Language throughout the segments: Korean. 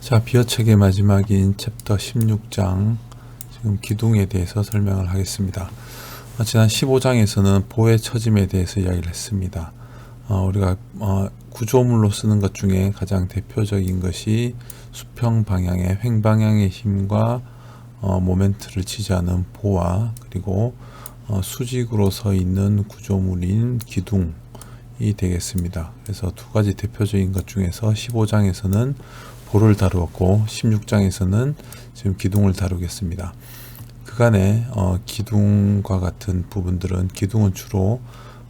자, 비어책의 마지막인 챕터 16장, 지금 기둥에 대해서 설명을 하겠습니다. 지난 15장에서는 보의 처짐에 대해서 이야기를 했습니다. 우리가 구조물로 쓰는 것 중에 가장 대표적인 것이 수평 방향의 횡방향의 힘과 모멘트를 지지하는 보와, 그리고 수직으로 서 있는 구조물인 기둥이 되겠습니다. 그래서 두 가지 대표적인 것 중에서 15장에서는 보를 다루었고 16장에서는 지금 기둥을 다루겠습니다. 그간의 기둥과 같은 부분들은, 기둥은 주로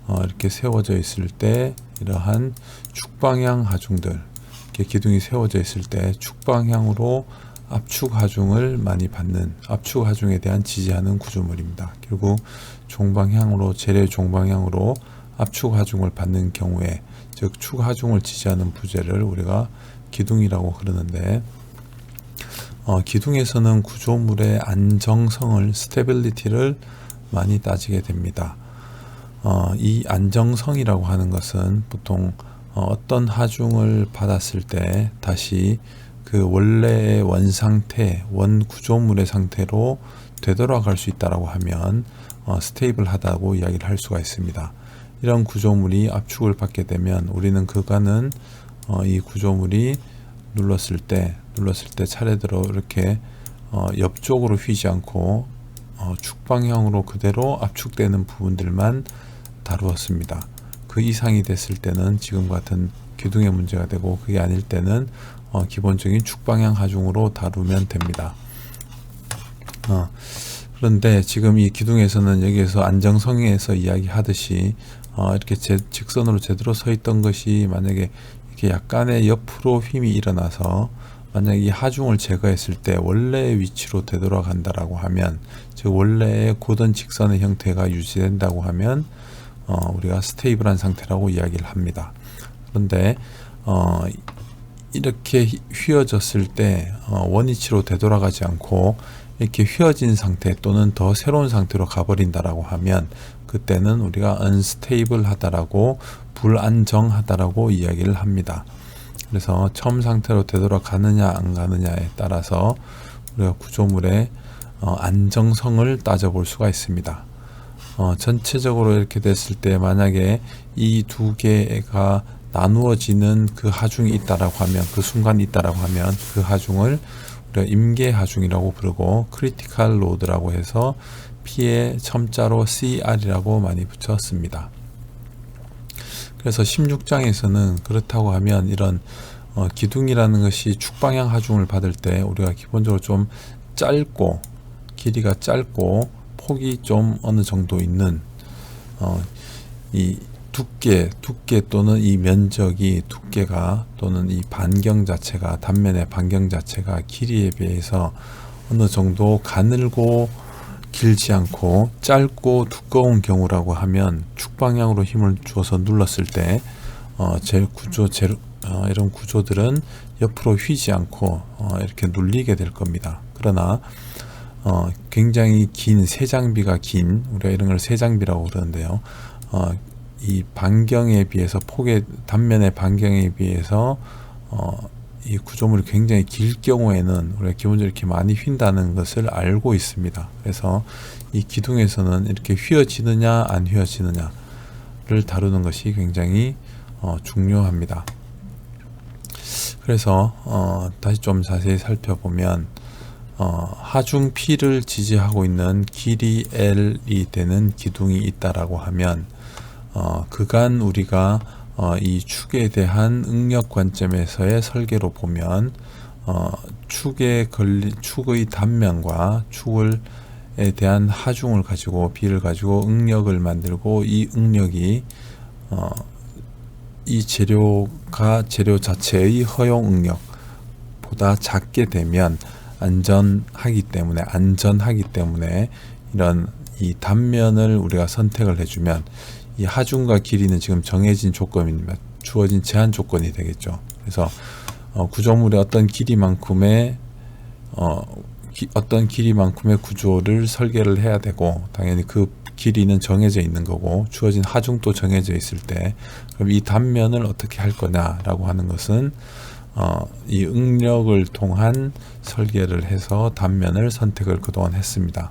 이렇게 세워져 있을 때 이러한 축방향 하중들, 이렇게 기둥이 세워져 있을 때 축방향으로 압축 하중을 많이 받는, 압축 하중에 대한 지지하는 구조물입니다. 결국 종방향으로, 재래 종방향으로 압축 하중을 받는 경우에, 즉 축 하중을 지지하는 부재를 우리가 기둥이라고 그러는데, 기둥에서는 구조물의 안정성을, 스테빌리티를 많이 따지게 됩니다. 이 안정성이라고 하는 것은 보통 어떤 하중을 받았을 때 다시 그 원래의 원상태, 원 구조물의 상태로 되돌아갈 수 있다고 하면 스테이블하다고 이야기를 할 수가 있습니다. 이런 구조물이 압축을 받게 되면 우리는 그간은 이 구조물이 눌렀을 때 차례대로 이렇게 옆쪽으로 휘지 않고 축방향으로 그대로 압축되는 부분들만 다루었습니다. 그 이상이 됐을 때는 지금 같은 기둥의 문제가 되고, 그게 아닐 때는 기본적인 축방향 하중으로 다루면 됩니다. 그런데 지금 이 기둥에서는 여기에서 안정성에서 이야기하듯이 이렇게 직선으로 제대로 서 있던 것이 만약에 이렇게 약간의 옆으로 힘이 일어나서 만약에 이 하중을 제거했을 때 원래의 위치로 되돌아간다라고 하면, 즉 원래의 고든 직선의 형태가 유지된다고 하면 우리가 스테이블한 상태라고 이야기를 합니다. 그런데 이렇게 휘어졌을 때 원위치로 되돌아가지 않고 이렇게 휘어진 상태 또는 더 새로운 상태로 가버린다라고 하면, 그때는 우리가 unstable-하다라고, 불안정하다라고 이야기를 합니다. 그래서 처음 상태로 되돌아가느냐 안 가느냐에 따라서 우리가 구조물의 안정성을 따져볼 수가 있습니다. 전체적으로 이렇게 됐을 때 만약에 이 두 개가 나누어지는 그 하중이 있다라고 하면, 그 순간이 있다라고 하면 그 하중을 우리가 임계 하중이라고 부르고, 크리티컬 로드라고 해서 P에 첨자로 CR이라고 많이 붙였습니다. 그래서 16장에서는 그렇다고 하면 이런 기둥이라는 것이 축방향 하중을 받을 때 우리가 기본적으로 좀 짧고, 길이가 짧고 폭이 좀 어느 정도 있는 이 두께 또는 이 면적이, 두께가 또는 이 반경 자체가, 단면의 반경 자체가 길이에 비해서 어느 정도 가늘고 길지 않고 짧고 두꺼운 경우라고 하면 축방향으로 힘을 주어서 눌렀을 때 이런 구조들은 옆으로 휘지 않고 이렇게 눌리게 될 겁니다. 그러나 굉장히 긴, 세장비가 긴, 우리가 이런 걸 세장비라고 그러는데요. 이 반경에 비해서, 폭의 단면의 반경에 비해서 이 구조물이 굉장히 길 경우에는 우리가 기본적으로 이렇게 많이 휜다는 것을 알고 있습니다. 그래서 이 기둥에서는 이렇게 휘어지느냐 안 휘어지느냐를 다루는 것이 굉장히 중요합니다. 그래서 다시 좀 자세히 살펴보면 하중 P를 지지하고 있는 길이 L이 되는 기둥이 있다라고 하면 그간 우리가 이 축에 대한 응력 관점에서의 설계로 보면 축의 단면과 축에 대한 하중을 가지고, B를 가지고 응력을 만들고, 이 응력이 이 재료 자체의 허용 응력보다 작게 되면 안전하기 때문에 이런 이 단면을 우리가 선택을 해주면, 이 하중과 길이는 지금 정해진 조건입니다. 주어진 제한 조건이 되겠죠. 그래서 구조물의 어떤 길이만큼의 구조를 설계를 해야 되고, 당연히 그 길이는 정해져 있는 거고, 주어진 하중도 정해져 있을 때, 그럼 이 단면을 어떻게 할 거냐라고 하는 것은 이 응력을 통한 설계를 해서 단면을 선택을 그동안 했습니다.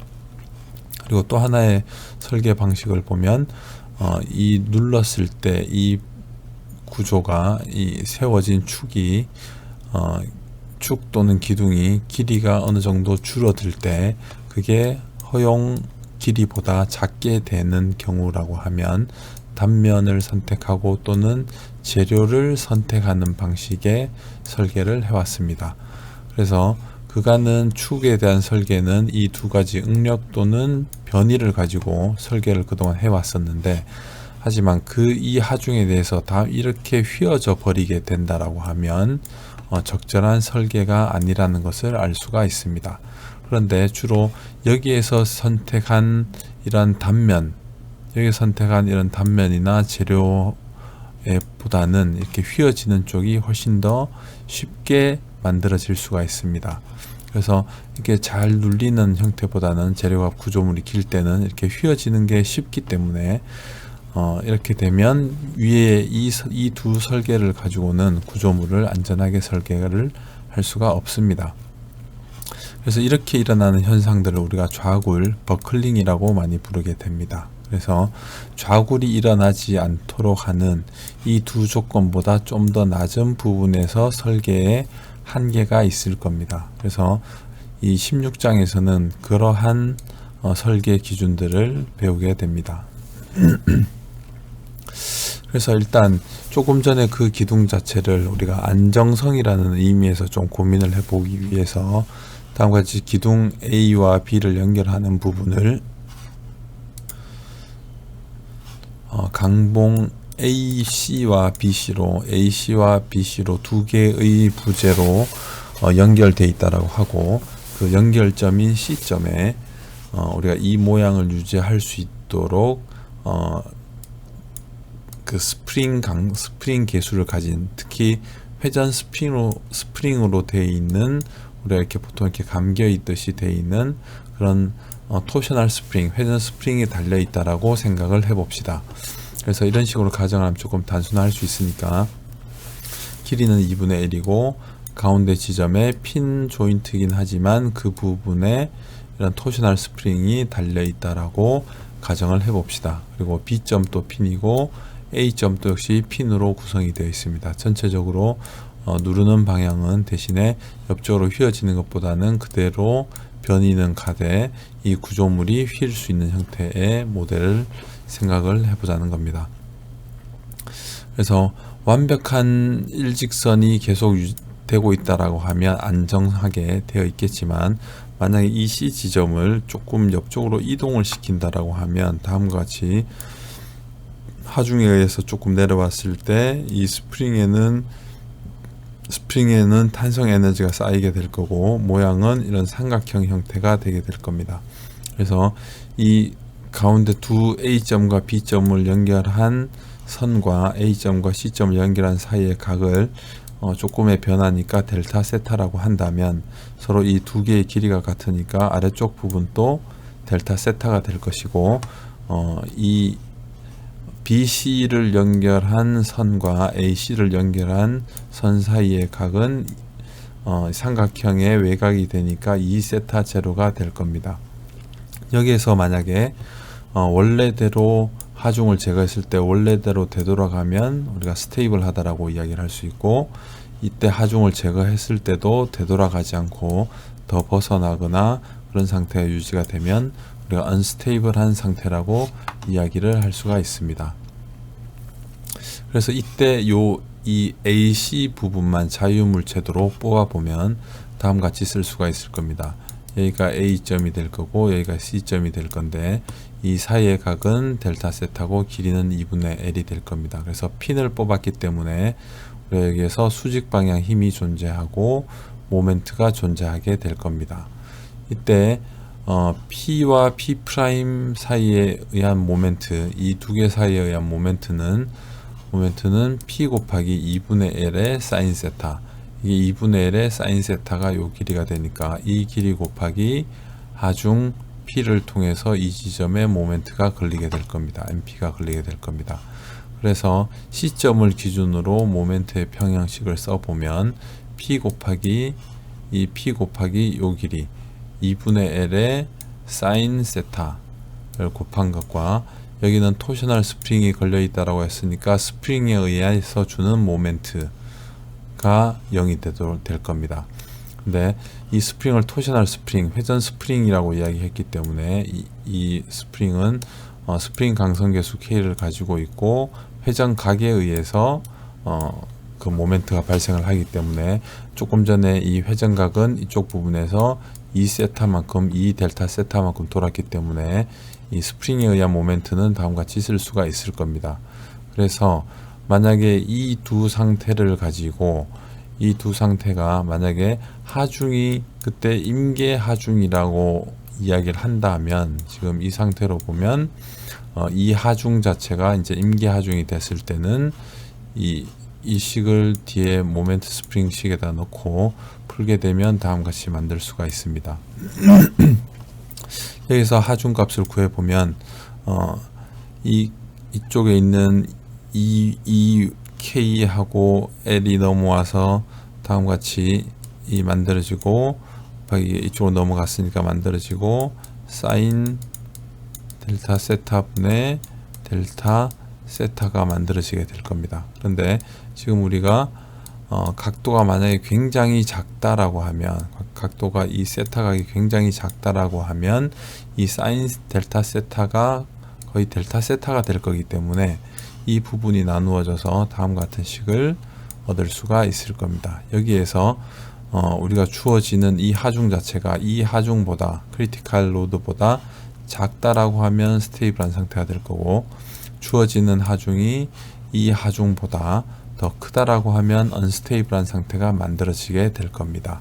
그리고 또 하나의 설계 방식을 보면 이 눌렀을 때 이 구조가 이 세워진 축이 축 또는 기둥이 길이가 어느 정도 줄어들 때 그게 허용 길이보다 작게 되는 경우라고 하면 단면을 선택하고 또는 재료를 선택하는 방식의 설계를 해왔습니다. 그래서 그간은 축에 대한 설계는 이 두 가지 응력 또는 변이를 가지고 설계를 그동안 해왔었는데, 하지만 이 하중에 대해서 다 이렇게 휘어져 버리게 된다라고 하면 적절한 설계가 아니라는 것을 알 수가 있습니다. 그런데 주로 여기에서 선택한 이런 단면, 단면이나 재료보다는 이렇게 휘어지는 쪽이 훨씬 더 쉽게 만들어질 수가 있습니다. 그래서 이렇게 잘 눌리는 형태보다는 재료가 구조물이 길 때는 이렇게 휘어지는 게 쉽기 때문에 이렇게 되면 위에 이 두 설계를 가지고는 구조물을 안전하게 설계를 할 수가 없습니다. 그래서 이렇게 일어나는 현상들을 우리가 좌굴, 버클링이라고 많이 부르게 됩니다. 그래서 좌굴이 일어나지 않도록 하는 이 두 조건보다 좀 더 낮은 부분에서 설계에 한계가 있을 겁니다. 그래서 이 16장에서는 그러한 설계 기준들을 배우게 됩니다. 그래서 일단 조금 전에 그 기둥 자체를 우리가 안정성이라는 의미에서 좀 고민을 해보기 위해서 다음과 같이 기둥 A와 B를 연결하는 부분을 강봉 AC와 BC로 두 개의 부재로 연결되어 있다라고 하고, 그 연결점인 C점에 우리가 이 모양을 유지할 수 있도록 그 스프링 계수를 가진, 특히 회전 스프링으로 되어 있는, 우리가 이렇게 보통 이렇게 감겨 있듯이 되어 있는 그런 토셔널 스프링, 회전 스프링이 달려 있다라고 생각을 해봅시다. 그래서 이런 식으로 가정을 하면 조금 단순화할 수 있으니까, 길이는 2분의 1이고 가운데 지점에 핀 조인트이긴 하지만 그 부분에 이런 토셔널 스프링이 달려 있다라고 가정을 해봅시다. 그리고 B점도 핀이고 A점도 역시 핀으로 구성이 되어 있습니다. 전체적으로 누르는 방향은 대신에 옆쪽으로 휘어지는 것보다는 그대로 변이는 가되 이 구조물이 휠 수 있는 형태의 모델을 생각을 해보자는 겁니다. 그래서 완벽한 일직선이 계속 되고 있다라고 하면 안정하게 되어 있겠지만, 만약에 이 C 지점을 조금 옆쪽으로 이동을 시킨다라고 하면 다음과 같이 하중에 의해서 조금 내려왔을 때 이 스프링에는 탄성 에너지가 쌓이게 될 거고, 모양은 이런 삼각형 형태가 되게 될 겁니다. 그래서 이 가운데 두 A점과 B점을 연결한 선과 A점과 C점을 연결한 사이의 각을 조금의 변화니까 델타 세타라고 한다면, 서로 이 두 개의 길이가 같으니까 아래쪽 부분도 델타 세타가 될 것이고, 이 BC를 연결한 선과 AC를 연결한 선 사이의 각은 삼각형의 외곽이 되니까 2세타 제로가 될 겁니다. 여기에서 만약에 원래대로 하중을 제거했을 때 원래대로 되돌아가면 우리가 스테이블 하다라고 이야기를 할 수 있고, 이때 하중을 제거했을 때도 되돌아가지 않고 더 벗어나거나 그런 상태가 유지가 되면 우리가 언스테이블한 상태라고 이야기를 할 수가 있습니다. 그래서 이때 이 AC 부분만 자유물체도로 뽑아보면 다음과 같이 쓸 수가 있을 겁니다. 여기가 A점이 될 거고 여기가 C점이 될 건데, 이 사이의 각은 델타 세타고 길이는 2분의 L이 될 겁니다. 그래서 핀을 뽑았기 때문에 우리가 여기에서 수직 방향 힘이 존재하고 모멘트가 존재하게 될 겁니다. 이때 P와 P' 사이에 의한 모멘트, 이 두 개 사이에 의한 모멘트는 P 곱하기 2분의 L의 사인 세타, 이게 2분의 L의 사인 세타가 요 길이가 되니까 이 길이 곱하기 하중 P를 통해서 이 지점에 모멘트가 걸리게 될 겁니다. MP가 걸리게 될 겁니다. 그래서 시점을 기준으로 모멘트의 평형식을 써보면 P 곱하기 이 P 곱하기 요 길이 2분의 L의 사인 세타를 곱한 것과 여기는 토셔널 스프링이 걸려 있다라고 했으니까 스프링에 의해서 주는 모멘트가 0이 될 겁니다. 근데 이 스프링을 토셔널 스프링, 회전 스프링이라고 이야기했기 때문에 이 스프링은 스프링 강성계수 K를 가지고 있고 회전 각에 의해서 그 모멘트가 발생을 하기 때문에 조금 전에 이 회전각은 이쪽 부분에서 이 세타만큼, 이 델타 세타만큼 돌았기 때문에 이 스프링에 의한 모멘트는 다음과 같이 쓸 수가 있을 겁니다. 그래서 만약에 이 두 상태를 가지고 이 두 상태가 만약에 하중이 그때 임계 하중이라고 이야기를 한다면 지금 이 상태로 보면 이 하중 자체가 이제 임계 하중이 됐을 때는 이 식을 뒤에 모멘트 스프링 식에다 넣고 풀게 되면 다음과 같이 만들 수가 있습니다. 여기서 하중 값을 구해 보면 이쪽에 있는 이 K하고 L이 넘어와서 다음과 같이 만들어지고 이쪽으로 넘어갔으니까 만들어지고 사인 델타 세타 분의 델타 세타가 만들어지게 될 겁니다. 그런데 지금 우리가 각도가 만약에 굉장히 작다라고 하면 각도가 이 세타각이 굉장히 작다라고 하면 이 사인 델타 세타가 거의 델타 세타가 될 거기 때문에 이 부분이 나누어져서 다음과 같은 식을 얻을 수가 있을 겁니다. 여기에서 우리가 주어지는 이 하중 자체가 이 하중보다 크리티컬 로드보다 작다라고 하면 스테이블한 상태가 될 거고 주어지는 하중이 이 하중보다 더 크다라고 하면 언스테이블한 상태가 만들어지게 될 겁니다.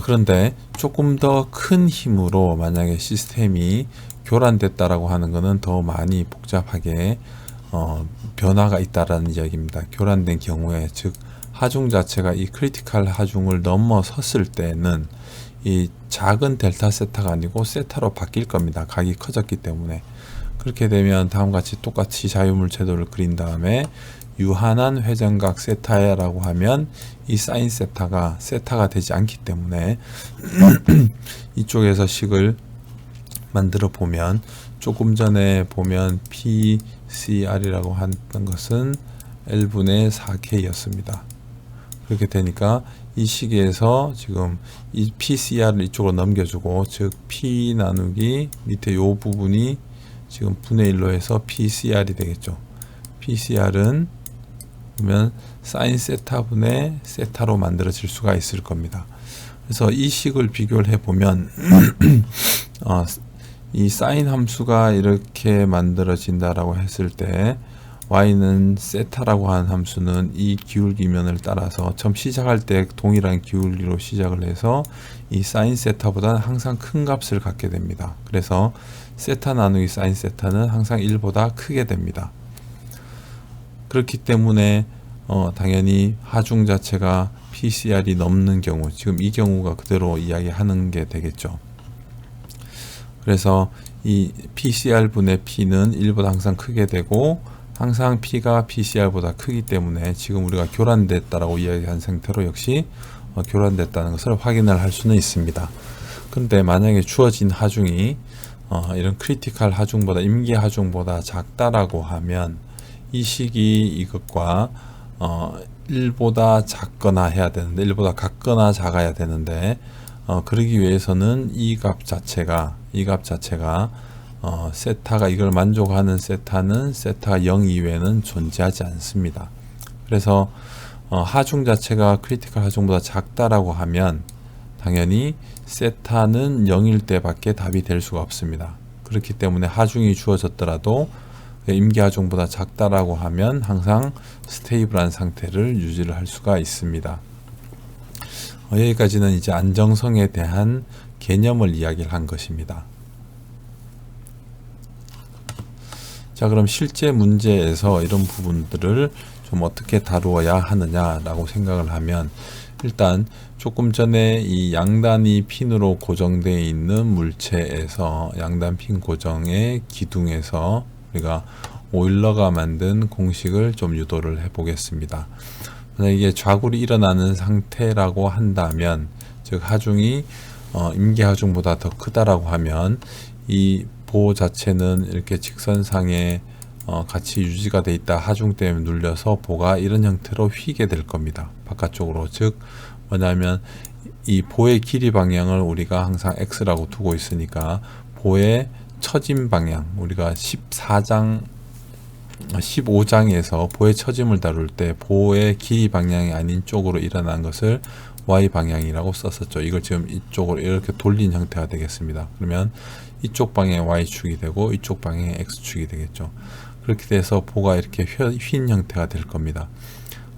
그런데 조금 더 큰 힘으로 만약에 시스템이 교란됐다라고 하는 것은 더 많이 복잡하게 변화가 있다라는 이야기입니다. 교란된 경우에 즉 하중 자체가 이 크리티컬 하중을 넘어섰을 때는 이 작은 델타 세타가 아니고 세타로 바뀔 겁니다. 각이 커졌기 때문에. 그렇게 되면 다음과 같이 똑같이 자유물체도를 그린 다음에 유한한 회전각 세타라고 하면 이 사인 세타가 되지 않기 때문에 이쪽에서 식을 만들어 보면 조금 전에 보면 PCR이라고 했던 것은 L분의 4K였습니다. 그렇게 되니까 이 식에서 지금 이 PCR을 이쪽으로 넘겨주고 즉 P 나누기 밑에 요 부분이 지금 분의 1로 해서 PCR이 되겠죠. PCR은 보면 사인 세타 분의 세타로 만들어질 수가 있을 겁니다. 그래서 이 식을 비교를 해보면 이 사인 함수가 이렇게 만들어진다라고 했을 때 y는 세타라고 하는 함수는 이 기울기면을 따라서 처음 시작할 때 동일한 기울기로 시작을 해서 이 사인 세타보다는 항상 큰 값을 갖게 됩니다. 그래서 세타 나누기 사인 세타는 항상 1보다 크게 됩니다. 그렇기 때문에 당연히 하중 자체가 PCR이 넘는 경우, 지금 이 경우가 그대로 이야기하는 게 되겠죠. 그래서 이 PCR 분의 P는 1보다 항상 크게 되고 항상 P가 PCR보다 크기 때문에 지금 우리가 교란됐다라고 이야기한 상태로 역시 교란됐다는 것을 확인을 할 수는 있습니다. 그런데 만약에 주어진 하중이 이런 크리티컬 하중보다 임계 하중보다 작다라고 하면 이 식이 이것과 1보다 작거나 해야 되는데 1보다 같거나 작아야 되는데 그러기 위해서는 이 값 자체가 세타가 이걸 만족하는 세타는 세타 0 이외에는 존재하지 않습니다. 그래서 하중 자체가 크리티컬 하중보다 작다라고 하면 당연히 세타는 0일 때밖에 답이 될 수가 없습니다. 그렇기 때문에 하중이 주어졌더라도 임계 하중보다 작다라고 하면 항상 스테이블한 상태를 유지를 할 수가 있습니다. 여기까지는 이제 안정성에 대한 개념을 이야기를 한 것입니다. 자, 그럼 실제 문제에서 이런 부분들을 좀 어떻게 다루어야 하느냐라고 생각을 하면 일단 조금 전에 이 양단이 핀으로 고정되어 있는 물체에서 양단 핀 고정의 기둥에서 우리가 오일러가 만든 공식을 좀 유도를 해 보겠습니다. 만약 이게 좌굴이 일어나는 상태라고 한다면, 즉 하중이 임계 하중보다 더 크다라고 하면 이 보 자체는 이렇게 직선상에 같이 유지가 돼 있다 하중 때문에 눌려서 보가 이런 형태로 휘게 될 겁니다. 바깥쪽으로. 즉 뭐냐면 이 보의 길이 방향을 우리가 항상 X라고 두고 있으니까 보의 처짐 방향, 우리가 15장에서 보의 처짐을 다룰 때 보의 길이 방향이 아닌 쪽으로 일어난 것을 Y 방향이라고 썼었죠. 이걸 지금 이쪽으로 이렇게 돌린 형태가 되겠습니다. 그러면 이쪽 방향에 Y축이 되고 이쪽 방향에 X축이 되겠죠. 그렇게 돼서 보가 이렇게 휜 형태가 될 겁니다.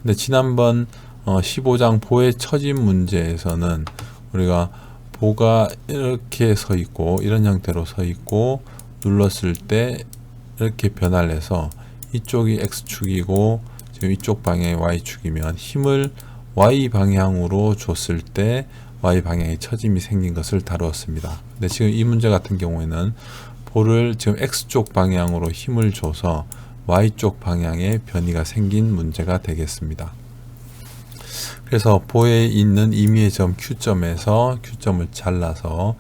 근데 지난번 15장 보의 처짐 문제에서는 우리가 보가 이렇게 서 있고 이런 형태로 서 있고 눌렀을 때 이렇게 변화를 해서 이쪽이 X축이고 지금 이쪽 방향이 Y축이면 힘을 Y 방향으로 줬을 때 Y 방향의 처짐이 생긴 것을 다루었습니다. 근데 지금 이 문제 같은 경우에는 보를 지금 X쪽 방향으로 힘을 줘서 Y쪽 방향의 변이가 생긴 문제가 되겠습니다. 그래서 보에 있는 임의의 점 Q점에서 Q점을 잘라서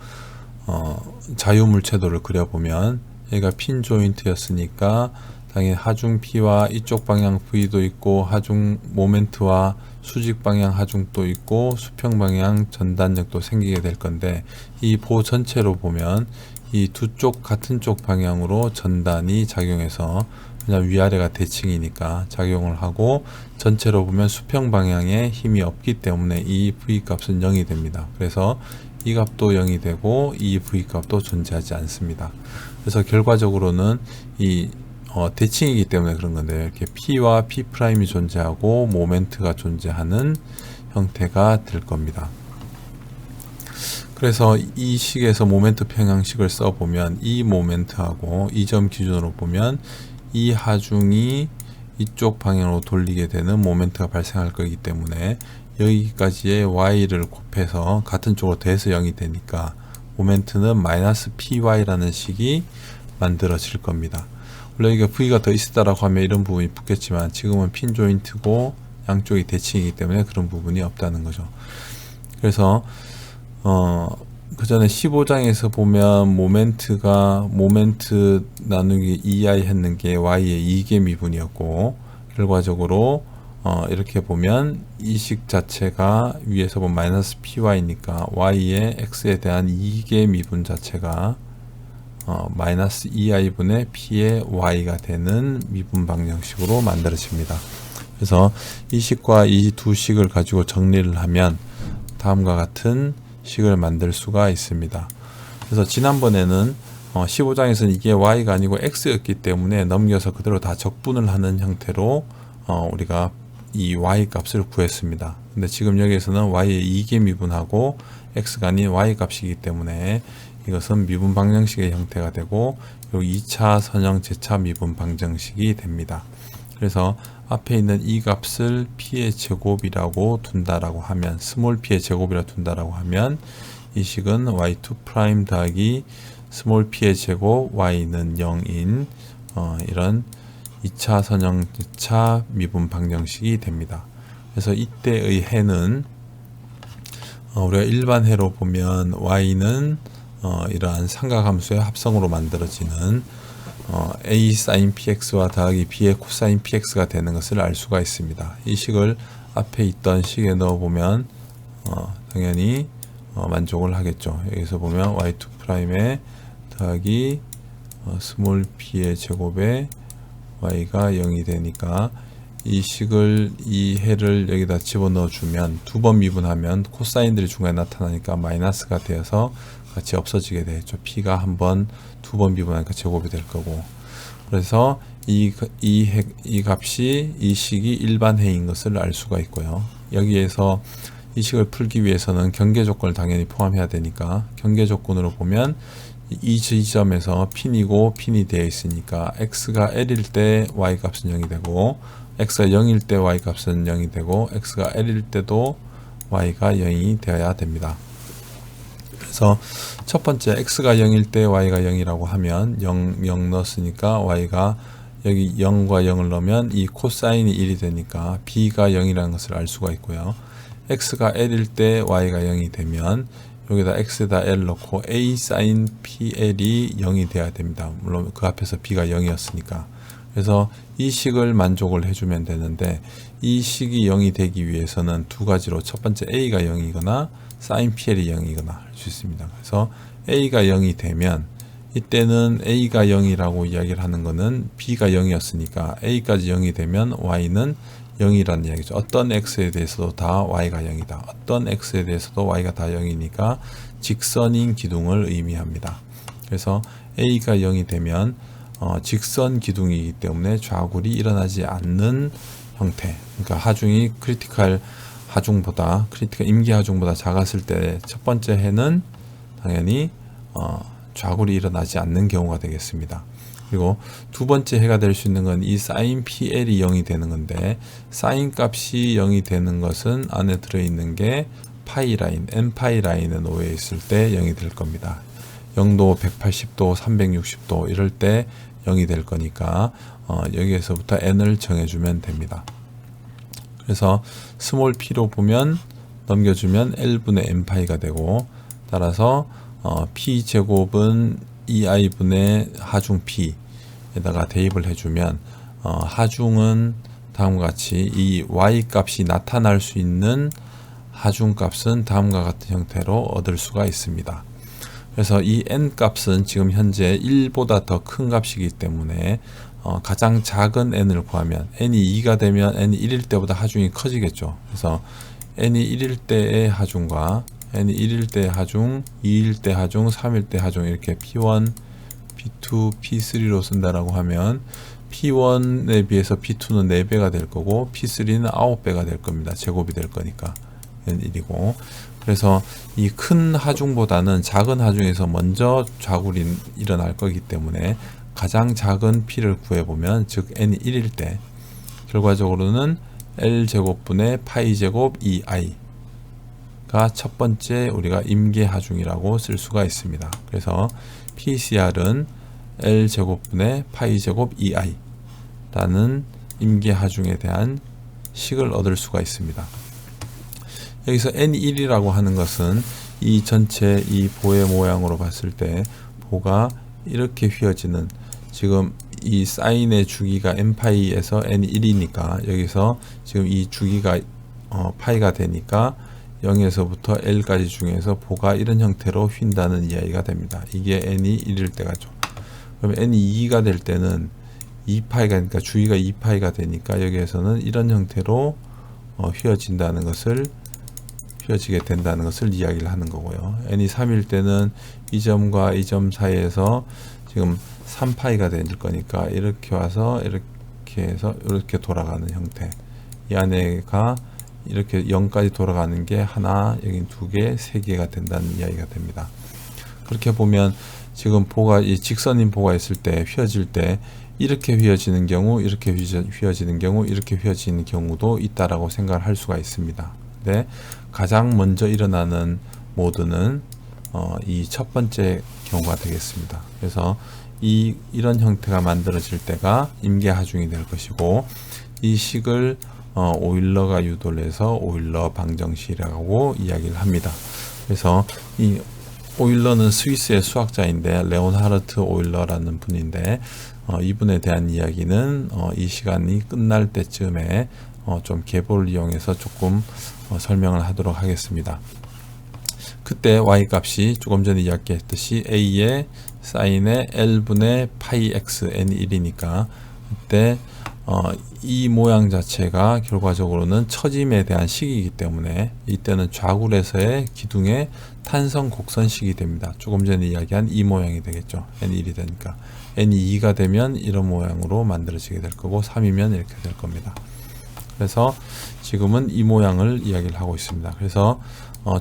자유물체도를 그려보면 얘가 핀 조인트였으니까 당연히 하중 P와 이쪽 방향 V도 있고 하중 모멘트와 수직 방향 하중도 있고 수평 방향 전단력도 생기게 될 건데, 이 보 전체로 보면 이 두 쪽 같은 쪽 방향으로 전단이 작용해서, 그냥 위아래가 대칭이니까 작용을 하고, 전체로 보면 수평 방향에 힘이 없기 때문에 이 V 값은 0이 됩니다. 그래서 이 값도 0이 되고 이 V 값도 존재하지 않습니다. 그래서 결과적으로는 이 대칭이기 때문에 그런 건데, 이렇게 P와 P'이 존재하고 모멘트가 존재하는 형태가 될 겁니다. 그래서 이 식에서 모멘트 평형식을 써보면 이 모멘트하고 이 점 기준으로 보면 이 하중이 이쪽 방향으로 돌리게 되는 모멘트가 발생할 거기 때문에 여기까지의 Y를 곱해서 같은 쪽으로 더해서 0이 되니까 모멘트는 마이너스 PY라는 식이 만들어질 겁니다. 원래 이게 V가 더 있었다라고 하면 이런 부분이 붙겠지만 지금은 핀 조인트고 양쪽이 대칭이기 때문에 그런 부분이 없다는 거죠. 그래서 그 전에 15장에서 보면 모멘트 나누기 EI 했는 게 Y의 2개 미분이었고, 결과적으로 이렇게 보면 이 식 자체가 위에서 보면 마이너스 PY니까 Y의 X에 대한 2개 미분 자체가 마이너스 EI분의 P의 Y가 되는 미분 방정식으로 만들어집니다. 그래서 이 식과 이 두 식을 가지고 정리를 하면 다음과 같은 식을 만들 수가 있습니다. 그래서 지난번에는 15장에서는 이게 Y가 아니고 X였기 때문에 넘겨서 그대로 다 적분을 하는 형태로 우리가 이 Y 값을 구했습니다. 근데 지금 여기에서는 Y의 2개 미분하고 X가 아닌 Y 값이기 때문에 이것은 미분 방정식의 형태가 되고, 여기 2차 선형 제차 미분 방정식이 됩니다. 그래서 앞에 있는 이 값을 P의 제곱이라고 둔다라고 하면, 스몰 P의 제곱이라고 둔다라고 하면 이 식은 Y2' 더하기 스몰 P의 제곱 Y는 0인 이런 2차 선형 제차 미분 방정식이 됩니다. 그래서 이때의 해는 우리가 일반 해로 보면 Y는 이러한 삼각함수의 합성으로 만들어지는 A sin px와 더하기 b의 코사인 px가 되는 것을 알 수가 있습니다. 이 식을 앞에 있던 식에 넣어보면 당연히 만족을 하겠죠. 여기서 보면 y2'에 더하기 스몰 p의 제곱에 y가 0이 되니까 이 식을, 이 해를 여기다 집어넣어 주면 두 번 미분하면 코사인들이 중간에 나타나니까 마이너스가 되어서 같이 없어지게 되겠죠. p가 한 번, 두 번 미분하니까 제곱이 될 거고, 그래서 이 값이 이 식이 일반 해인 것을 알 수가 있고요. 여기에서 이 식을 풀기 위해서는 경계 조건을 당연히 포함해야 되니까 경계 조건으로 보면 이 지점에서 핀이고 핀이 되어 있으니까 x가 l일 때 y 값은 0이 되고, x가 0일 때 y 값은 0이 되고, x가 l일 때도 y가 0이 되어야 됩니다. 그래서 첫 번째 x가 0일 때 y가 0이라고 하면 0 넣었으니까 y가 여기 0과 0을 넣으면 이 코사인이 1이 되니까 b가 0이라는 것을 알 수가 있고요. x가 l일 때 y가 0이 되면 여기다 x에다 l 넣고 a sin pl이 0이 돼야 됩니다. 물론 그 앞에서 b가 0이었으니까. 그래서 이 식을 만족을 해주면 되는데 이 식이 0이 되기 위해서는 두 가지로 첫 번째 a가 0이거나 sin pl이 0이거나 할 수 있습니다. 그래서 a가 0이 되면 이때는 a가 0이라고 이야기를 하는 거는 b가 0이었으니까 a까지 0이 되면 y는 0이라는 이야기죠. 어떤 x에 대해서도 다 y가 0이다. 어떤 x에 대해서도 y가 다 0이니까 직선인 기둥을 의미합니다. 그래서 a가 0이 되면 직선 기둥이기 때문에 좌굴이 일어나지 않는 형태. 그러니까 하중이 크리티컬 하중보다 크리티컬 임계 하중보다 작았을 때 첫 번째 해는 당연히 좌굴이 일어나지 않는 경우가 되겠습니다. 그리고 두 번째 해가 될 수 있는 건 이 sin PL이 0이 되는 건데 sin 값이 0이 되는 것은 안에 들어있는 게 파이 라인, n파이 라인에 놓여 있을 때 0이 될 겁니다. 0도, 180도, 360도 이럴 때 0이 될 거니까 여기에서부터 n을 정해주면 됩니다. 그래서 스몰 p로 보면 넘겨주면 L분의 n파이가 되고 따라서 p제곱은 2i분의 하중 p에다가 대입을 해주면 하중은 다음과 같이 이 y 값이 나타날 수 있는 하중 값은 다음과 같은 형태로 얻을 수가 있습니다. 그래서 이 n 값은 지금 현재 1보다 더 큰 값이기 때문에 가장 작은 n을 구하면 n이 2가 되면 n이 1일 때보다 하중이 커지겠죠. 그래서 n이 1일 때의 하중과 n이 1일 때 하중, 2일 때 하중, 3일 때 하중 이렇게 P1, P2, P3로 쓴다라고 하면 P1에 비해서 P2는 4배가 될 거고 P3는 9배가 될 겁니다. 제곱이 될 거니까 n 1이고 그래서 이 큰 하중보다는 작은 하중에서 먼저 좌굴이 일어날 거기 때문에 가장 작은 P를 구해보면 즉 n이 1일 때 결과적으로는 L제곱분의 파이제곱 2i 가 첫 번째 우리가 임계 하중이라고 쓸 수가 있습니다. 그래서 PCR은 L제곱분의 파이제곱 2i 라는 임계 하중에 대한 식을 얻을 수가 있습니다. 여기서 N1이라고 하는 것은 이 전체 이 보의 모양으로 봤을 때 보가 이렇게 휘어지는 지금 이 사인의 주기가 n파이에서 n1이니까 여기서 지금 이 주기가 파이가 되니까 0에서부터 L까지 중에서 보가 이런 형태로 휜다는 이야기가 됩니다. 이게 n이 1일 때가죠. 그럼 n이 2가 될 때는 2파이가 그러니까 주기가 2파이가 되니까 여기에서는 이런 형태로 휘어진다는 것을 휘어지게 된다는 것을 이야기를 하는 거고요. n이 3일 때는 이 점과 이 점 사이에서 지금 3파이가 될 거니까 이렇게 와서 이렇게 해서 이렇게 돌아가는 형태. 이 안에가 이렇게 0까지 돌아가는 게 하나, 여기 2개, 3개가 된다는 이야기가 됩니다. 그렇게 보면 지금 보가 이 직선인 보가 있을 때 휘어질 때 이렇게 휘어지는 경우, 이렇게 휘어지는 경우, 이렇게 휘어지는 경우도 있다라고 생각을 할 수가 있습니다. 근데 가장 먼저 일어나는 모드는 이 첫 번째 경우가 되겠습니다. 그래서 이런 형태가 만들어질 때가 임계하중이 될 것이고 이 식을 오일러가 유도를 해서 오일러 방정식이라고 이야기를 합니다. 그래서 이 오일러는 스위스의 수학자인데 레온하르트 오일러라는 분인데 이분에 대한 이야기는 이 시간이 끝날 때쯤에 좀 계보를 이용해서 조금 설명을 하도록 하겠습니다. 그때 y 값이 조금 전에 이야기했듯이 a의 사인의 L분의 파이 x n1이니까 그때 이 모양 자체가 결과적으로는 처짐에 대한 식이기 때문에 이때는 좌굴에서의 기둥의 탄성 곡선식이 됩니다. 조금 전에 이야기한 이 모양이 되겠죠. n1이 되니까 n이 2가 되면 이런 모양으로 만들어지게 될 거고 3이면 이렇게 될 겁니다. 그래서 지금은 이 모양을 이야기를 하고 있습니다. 그래서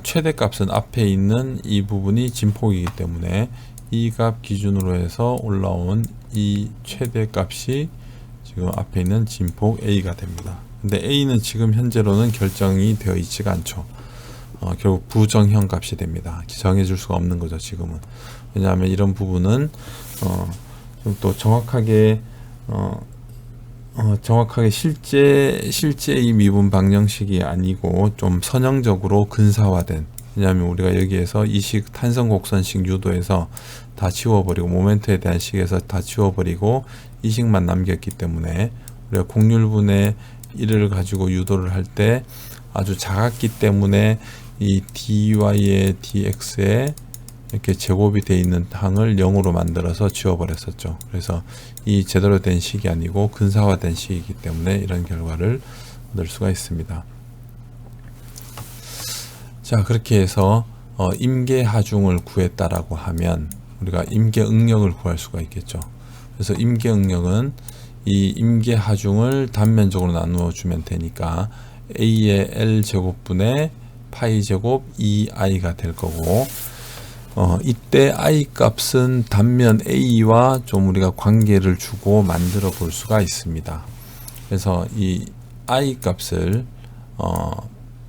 최대값은 앞에 있는 이 부분이 진폭이기 때문에 이 값 기준으로 해서 올라온 이 최대값이 지금 앞에 있는 진폭 A가 됩니다. 근데 A는 지금 현재로는 결정이 되어 있지가 않죠. 결국 부정형 값이 됩니다. 정해줄 수가 없는 거죠, 지금은. 왜냐하면 이런 부분은 좀 또 정확하게 정확하게 실제 이 미분 방정식이 아니고 좀 선형적으로 근사화된, 왜냐하면 우리가 여기에서 이식 탄성 곡선식 유도에서 다 지워버리고 모멘트에 대한 식에서 다 지워버리고 이식만 남겼기 때문에 우리가 곡률분의 1을 가지고 유도를 할 때 아주 작았기 때문에 이 dy의 dx에 이렇게 제곱이 되어 있는 항을 0으로 만들어서 지워버렸었죠. 그래서 이 제대로 된 식이 아니고 근사화된 식이기 때문에 이런 결과를 얻을 수가 있습니다. 자, 그렇게 해서 임계하중을 구했다라고 하면 우리가 임계응력을 구할 수가 있겠죠. 그래서 임계응력은 이 임계하중을 단면적으로 나누어 주면 되니까 a의 l제곱분의 파이제곱 2i가 될 거고, 이때 i 값은 단면 a와 좀 우리가 관계를 주고 만들어 볼 수가 있습니다. 그래서 이 i 값을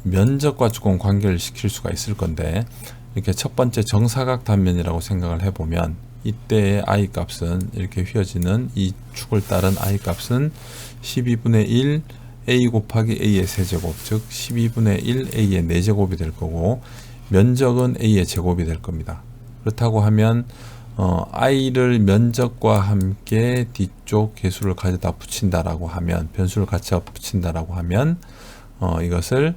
면적과 조금 관계를 시킬 수가 있을 건데, 이렇게 첫 번째 정사각 단면이라고 생각을 해보면 이때의 i 값은 이렇게 휘어지는 이 축을 따른 i 값은 12분의 1 a 곱하기 a의 세제곱, 즉 12분의 1 a의 4제곱이 될 거고, 면적은 a의 제곱이 될 겁니다. 그렇다고 하면 i를 면적과 함께 뒤쪽 개수를 가져다 붙인다라고 하면, 변수를 같이 붙인다라고 하면 이것을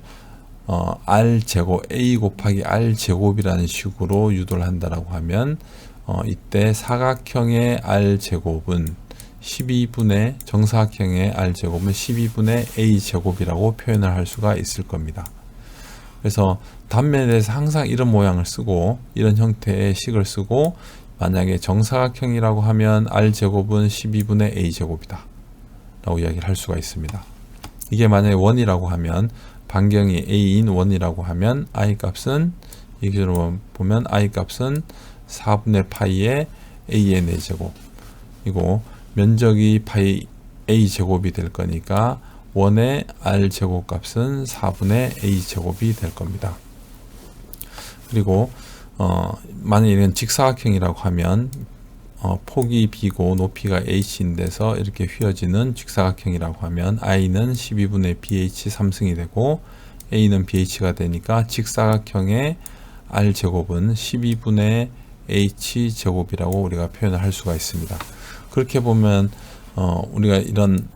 r제곱, a 곱하기 r제곱이라는 식으로 유도를 한다라고 하면 이때 사각형의 r제곱은 12분의 정사각형의 r제곱은 12분의 a제곱이라고 표현을 할 수가 있을 겁니다. 그래서 단면에 대해서 항상 이런 모양을 쓰고 이런 형태의 식을 쓰고, 만약에 정사각형이라고 하면 r제곱은 12분의 a제곱이다 라고 이야기를 할 수가 있습니다. 이게 만약에 원이라고 하면, 반경이 a인 원이라고 하면 i 값은 이 기준으로 보면 i 값은 4분의 파이의 a의 4제곱 이고, 면적이 파이 a제곱이 될 거니까 원의 r제곱 값은 4분의 a제곱이 될 겁니다. 그리고 만약 이건 직사각형이라고 하면 폭이 b고 높이가 h인데서 이렇게 휘어지는 직사각형이라고 하면 i는 12분의 bh 3승이 되고 a는 bh가 되니까 직사각형의 r제곱은 12분의 h제곱이라고 우리가 표현을 할 수가 있습니다. 그렇게 보면 우리가 이런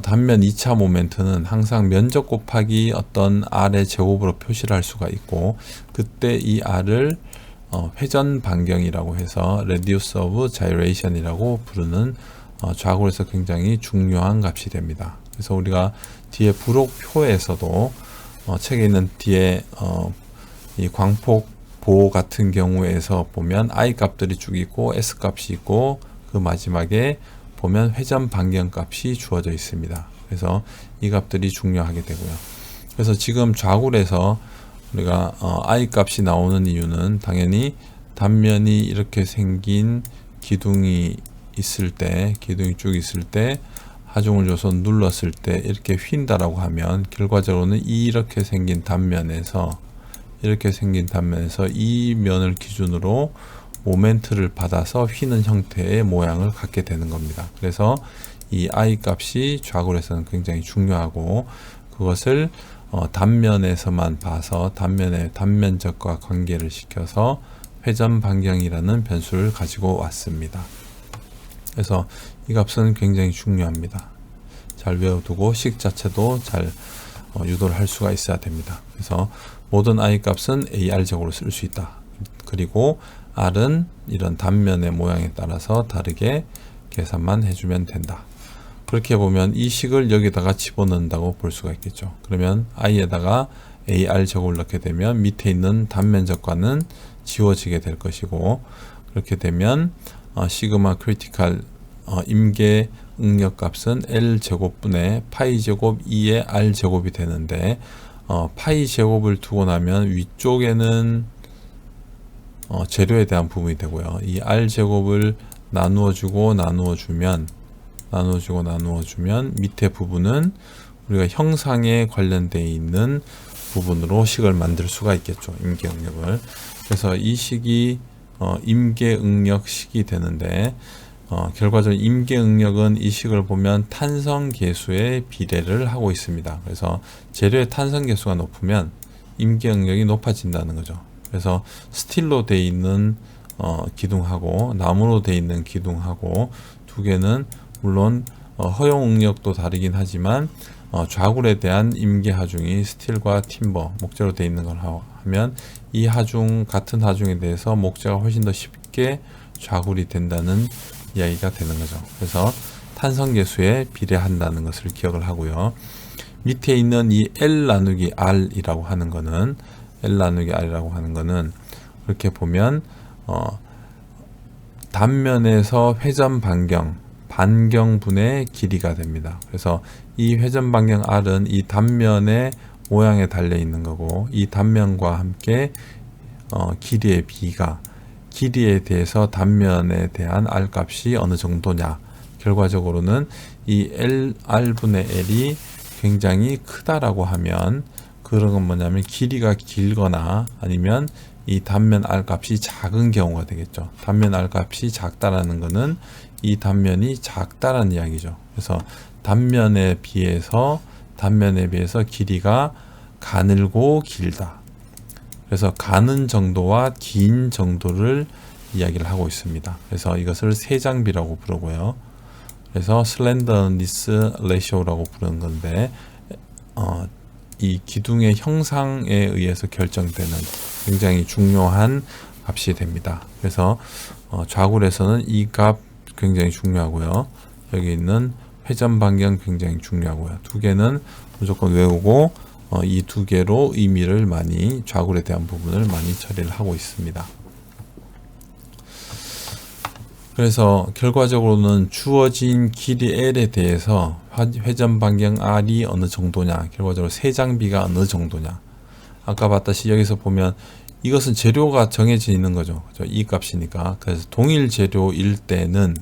단면 2차 모멘트는 항상 면적 곱하기 어떤 r의 제곱으로 표시를 할 수가 있고, 그때 이 r을 회전 반경이라고 해서 radius of gyration이라고 부르는 좌굴에서 굉장히 중요한 값이 됩니다. 그래서 우리가 뒤에 부록표에서도 책에 있는 뒤에 이 광폭보 같은 경우에서 보면 i 값들이 쭉 있고 s 값이 있고, 그 마지막에 보면 회전 반경 값이 주어져 있습니다. 그래서 이 값들이 중요하게 되고요. 그래서 지금 좌굴에서 우리가 i 값이 나오는 이유는 당연히 단면이 이렇게 생긴 기둥이 있을 때, 기둥이 쭉 있을 때 하중을 줘서 눌렀을 때 이렇게 휜다라고 하면, 결과적으로는 이렇게 생긴 단면에서 이 면을 기준으로 모멘트를 받아서 휘는 형태의 모양을 갖게 되는 겁니다. 그래서 이 i 값이 좌굴에서는 굉장히 중요하고, 그것을 단면에서만 봐서 단면의 단면적과 관계를 시켜서 회전 반경이라는 변수를 가지고 왔습니다. 그래서 이 값은 굉장히 중요합니다. 잘 외워두고 식 자체도 잘 유도를 할 수가 있어야 됩니다. 그래서 모든 i 값은 ar제곱으로 쓸 수 있다. 그리고 r은 이런 단면의 모양에 따라서 다르게 계산만 해주면 된다. 그렇게 보면 이 식을 여기다가 집어넣는다고 볼 수가 있겠죠. 그러면 i에다가 ar제곱을 넣게 되면 밑에 있는 단면적과는 지워지게 될 것이고, 그렇게 되면 시그마 크리티컬 임계 응력 값은 l제곱분의 파이제곱 2의 r제곱이 되는데, 파이제곱을 두고 나면 위쪽에는 재료에 대한 부분이 되고요. 이 r제곱을 나누어주고 나누어주면 밑에 부분은 우리가 형상에 관련되어 있는 부분으로 식을 만들 수가 있겠죠. 임계응력을. 그래서 이 식이 임계응력식이 되는데, 결과적으로 임계응력은 이 식을 보면 탄성계수의 비례를 하고 있습니다. 그래서 재료의 탄성계수가 높으면 임계응력이 높아진다는 거죠. 그래서 스틸로 돼 있는 기둥하고 나무로 돼 있는 기둥하고 두 개는 물론 허용 응력도 다르긴 하지만 좌굴에 대한 임계 하중이 스틸과 팀버, 목재로 돼 있는 걸 하면 이 하중, 같은 하중에 대해서 목재가 훨씬 더 쉽게 좌굴이 된다는 이야기가 되는 거죠. 그래서 탄성계수에 비례한다는 것을 기억을 하고요. 밑에 있는 이 L 나누기 R이라고 하는 거는 그렇게 보면 단면에서 회전 반경분의 길이가 됩니다. 그래서 이 회전 반경 R은 이 단면의 모양에 달려 있는 거고, 이 단면과 함께 길이의 B가, 길이에 대해서 단면에 대한 R 값이 어느 정도냐, 결과적으로는 이 R분의 L이 굉장히 크다라고 하면 그런 건 뭐냐면 길이가 길거나 아니면 이 단면 R 값이 작은 경우가 되겠죠. 단면 R 값이 작다라는 거는 이 단면이 작다라는 이야기죠. 그래서 단면에 비해서 길이가 가늘고 길다. 그래서 가는 정도와 긴 정도를 이야기를 하고 있습니다. 그래서 이것을 세장비라고 부르고요. 그래서 슬렌더니스 레시오라고 부르는 건데 이 기둥의 형상에 의해서 결정되는 굉장히 중요한 값이 됩니다. 그래서 좌굴에서는 이 값 굉장히 중요하고요. 여기 있는 회전 반경 굉장히 중요하고요. 두 개는 무조건 외우고 이 두 개로 의미를 많이, 좌굴에 대한 부분을 많이 처리를 하고 있습니다. 그래서 결과적으로는 주어진 길이 L에 대해서 회전 반경 R이 어느 정도냐, 결과적으로 세장비가 어느 정도냐. 아까 봤다시피 여기서 보면 이것은 재료가 정해져 있는 거죠. 이 값이니까. 그래서 동일 재료일 때는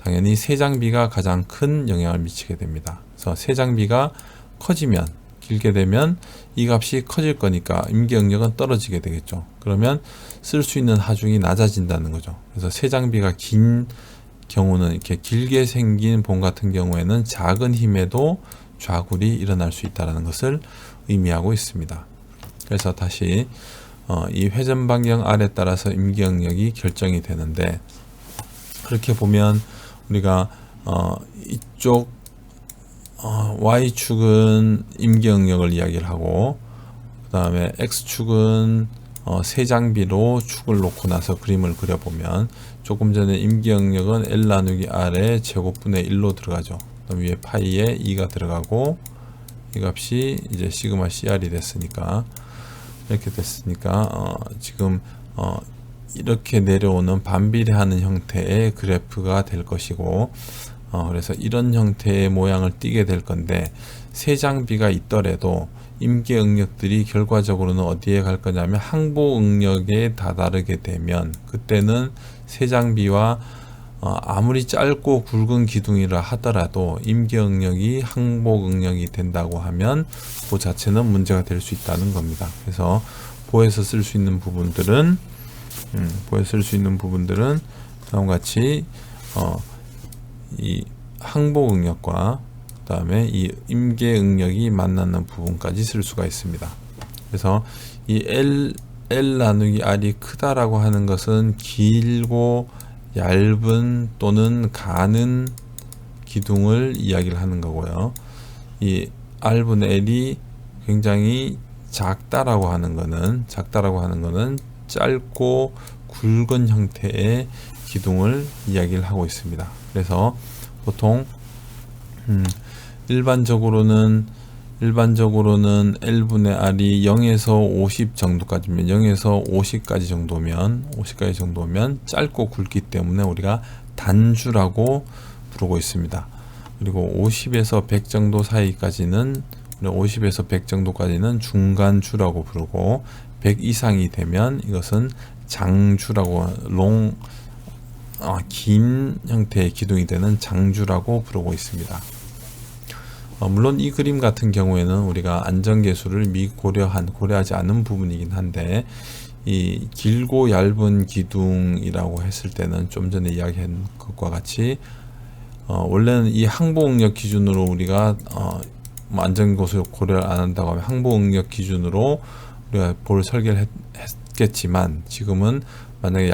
당연히 세장비가 가장 큰 영향을 미치게 됩니다. 그래서 세장비가 커지면, 길게 되면 이 값이 커질 거니까 임계응력은 떨어지게 되겠죠. 그러면 쓸 수 있는 하중이 낮아진다는 거죠. 그래서 세장비가 긴 경우는, 이렇게 길게 생긴 봉 같은 경우에는 작은 힘에도 좌굴이 일어날 수 있다는 것을 의미하고 있습니다. 그래서 다시 이 회전 반경 R에 따라서 임계응력이 결정이 되는데, 그렇게 보면 우리가 이쪽 Y축은 임계응력을 이야기를 하고, 그 다음에 X축은 세장비로 축을 놓고 나서 그림을 그려보면, 조금 전에 임계응력은 L 나누기 R의 제곱분의 1로 들어가죠. 그다음 위에 파이에 2가 들어가고, 이 값이 이제 시그마 CR이 됐으니까, 이렇게 됐으니까 지금 이렇게 내려오는 반비례하는 형태의 그래프가 될 것이고, 그래서 이런 형태의 모양을 띠게 될 건데, 세장비가 있더라도 임계응력들이 결과적으로는 어디에 갈 거냐면 항복응력에 다다르게 되면, 그때는 세장비와 아무리 짧고 굵은 기둥이라 하더라도 임계응력이 항복응력이 된다고 하면 그 자체는 문제가 될 수 있다는 겁니다. 그래서 보에서 쓸 수 있는 부분들은 다음과 같이 이 항복응력과 그 다음에 이 임계응력이 만나는 부분까지 쓸 수가 있습니다. 그래서 이 L 나누기 R이 크다라고 하는 것은 길고 얇은 또는 가는 기둥을 이야기를 하는 거고요. 이 R분의 L이 굉장히 작다라고 하는 거는 짧고 굵은 형태의 기둥을 이야기를 하고 있습니다. 그래서 보통 일반적으로는 L분의 R이 0에서 50 정도까지면, 0에서 50까지 정도면 짧고 굵기 때문에 우리가 단주라고 부르고 있습니다. 그리고 50에서 100 정도 사이까지는, 50에서 100 정도까지는 중간주라고 부르고, 100 이상이 되면 이것은 장주라고, 긴 형태의 기둥이 되는 장주라고 부르고 있습니다. 물론 이 그림 같은 경우에는 우리가 안전계수를 고려하지 않은 부분이긴 한데, 이 길고 얇은 기둥이라고 했을 때는 좀 전에 이야기한 것과 같이 원래는 이 항보응력 기준으로 우리가 뭐 안전고수 고려를 안 한다고 하면 항보응력 기준으로 우리가 볼 설계를 했겠지만, 지금은 만약에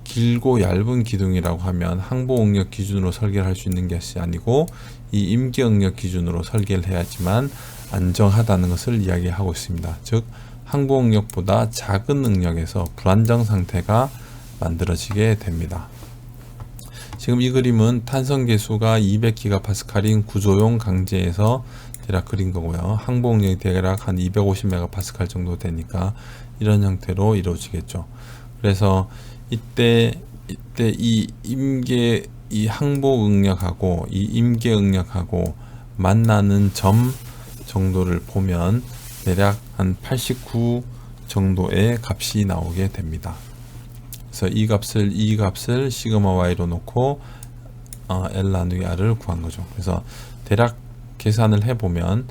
길고 얇은 기둥이라고 하면 항보응력 기준으로 설계를 할 수 있는 것이 아니고 이 임계응력 기준으로 설계를 해야지만 안정하다는 것을 이야기하고 있습니다. 즉 항보응력보다 작은 응력에서 불안정 상태가 만들어지게 됩니다. 지금 이 그림은 탄성계수가 200GPa인 구조용 강제에서 대략 그린 거고요. 항보응력이 대략 한 250MPa 정도 되니까 이런 형태로 이루어지겠죠. 그래서 이때 이 항보응력하고 이 임계응력하고 만나는 점 정도를 보면 대략 한 89 정도의 값이 나오게 됩니다. 그래서 이 값을 시그마 y로 놓고 L 나누기 R을 구한 거죠. 그래서 대략 계산을 해보면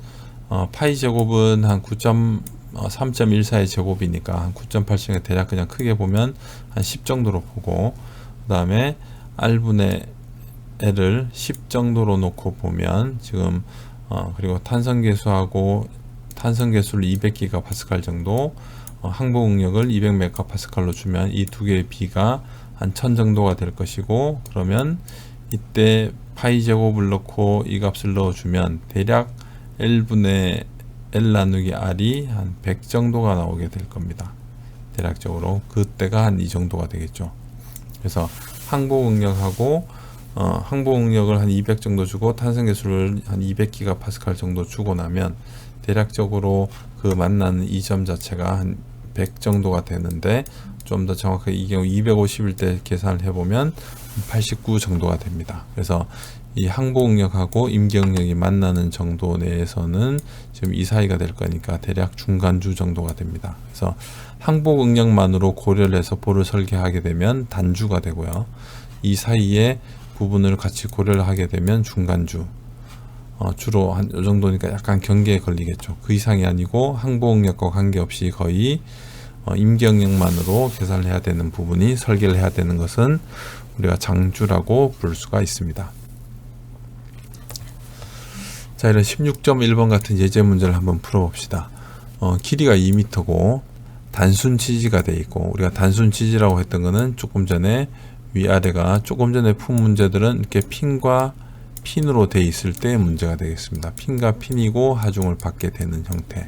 파이 제곱은 한 3.14의 제곱이니까 한 9.8씩 대략 그냥 크게 보면 한 10 정도로 보고, 그 다음에 R분의 L을 10 정도로 놓고 보면 지금 그리고 탄성계수를 200GPa 정도, 항보응력을 200MPa로 주면 이 두 개의 비가 한 1000 정도가 될 것이고, 그러면 이때 파이 제곱을 넣고 이 값을 넣어주면 대략 L분의 L 나누기 R이 한 100 정도가 나오게 될 겁니다. 대략적으로 그때가 한 이 정도가 되겠죠. 그래서 항보응력하고 항보응력을 한 200 정도 주고 탄성계수를 한 200GPa 정도 주고 나면 대략적으로 그 만나는 이 점 자체가 한 100 정도가 되는데, 좀 더 정확하게 이 경우 250일 때 계산을 해보면 89 정도가 됩니다. 그래서 이 항보응력하고 임계응력이 만나는 정도 내에서는 지금 이 사이가 될 거니까 대략 중간주 정도가 됩니다. 그래서 항보응력만으로 고려를 해서 볼을 설계하게 되면 단주가 되고요. 이 사이의 부분을 같이 고려를 하게 되면 중간주, 주로 한 이 정도니까 약간 경계에 걸리겠죠. 그 이상이 아니고 항보응력과 관계없이 거의 임계응력만으로 계산을 해야 되는 부분이 설계를 해야 되는 것은 우리가 장주라고 부를 수가 있습니다. 자, 이런 16.1번 같은 예제 문제를 한번 풀어봅시다. 길이가 2m고 단순 지지가 돼 있고, 우리가 단순 지지라고 했던 거는 조금 전에 위아래가 조금 전에 푼 문제들은 이렇게 핀과 핀으로 돼 있을 때 문제가 되겠습니다. 핀과 핀이고 하중을 받게 되는 형태일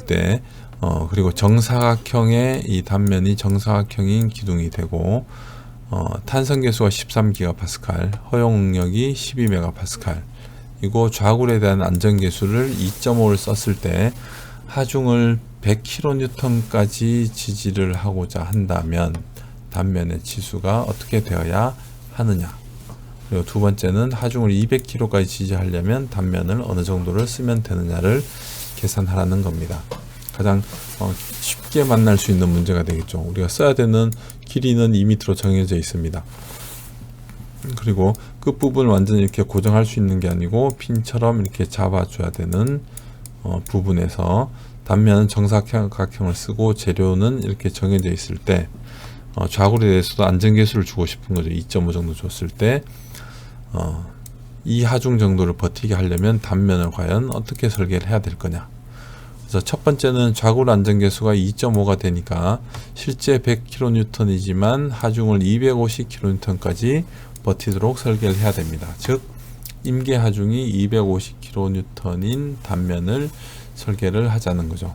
때, 그리고 정사각형의 이 단면이 정사각형인 기둥이 되고, 탄성계수가 13GPa, 허용응력이 12MPa, 이거 좌굴에 대한 안전계수를 2.5를 썼을 때 하중을 100kN까지 지지를 하고자 한다면 단면의 치수가 어떻게 되어야 하느냐. 그리고 두 번째는 하중을 200kg까지 지지하려면 단면을 어느 정도를 쓰면 되느냐를 계산하라는 겁니다. 가장 쉽게 만날 수 있는 문제가 되겠죠. 우리가 써야 되는 길이는 2m로 정해져 있습니다. 그리고 끝부분을 완전히 이렇게 고정할 수 있는 게 아니고 핀처럼 이렇게 잡아줘야 되는 부분에서 단면은 정사각형을 쓰고 재료는 이렇게 정해져 있을 때, 좌굴에 대해서도 안전계수를 주고 싶은 거죠. 2.5 정도 줬을 때 이 하중 정도를 버티게 하려면 단면을 과연 어떻게 설계를 해야 될 거냐. 그래서 첫 번째는 좌굴 안전계수가 2.5가 되니까 실제 100kN이지만 하중을 250kN까지 버티도록 설계를 해야 됩니다. 즉 임계 하중이 250kN인 단면을 설계를 하자는 거죠.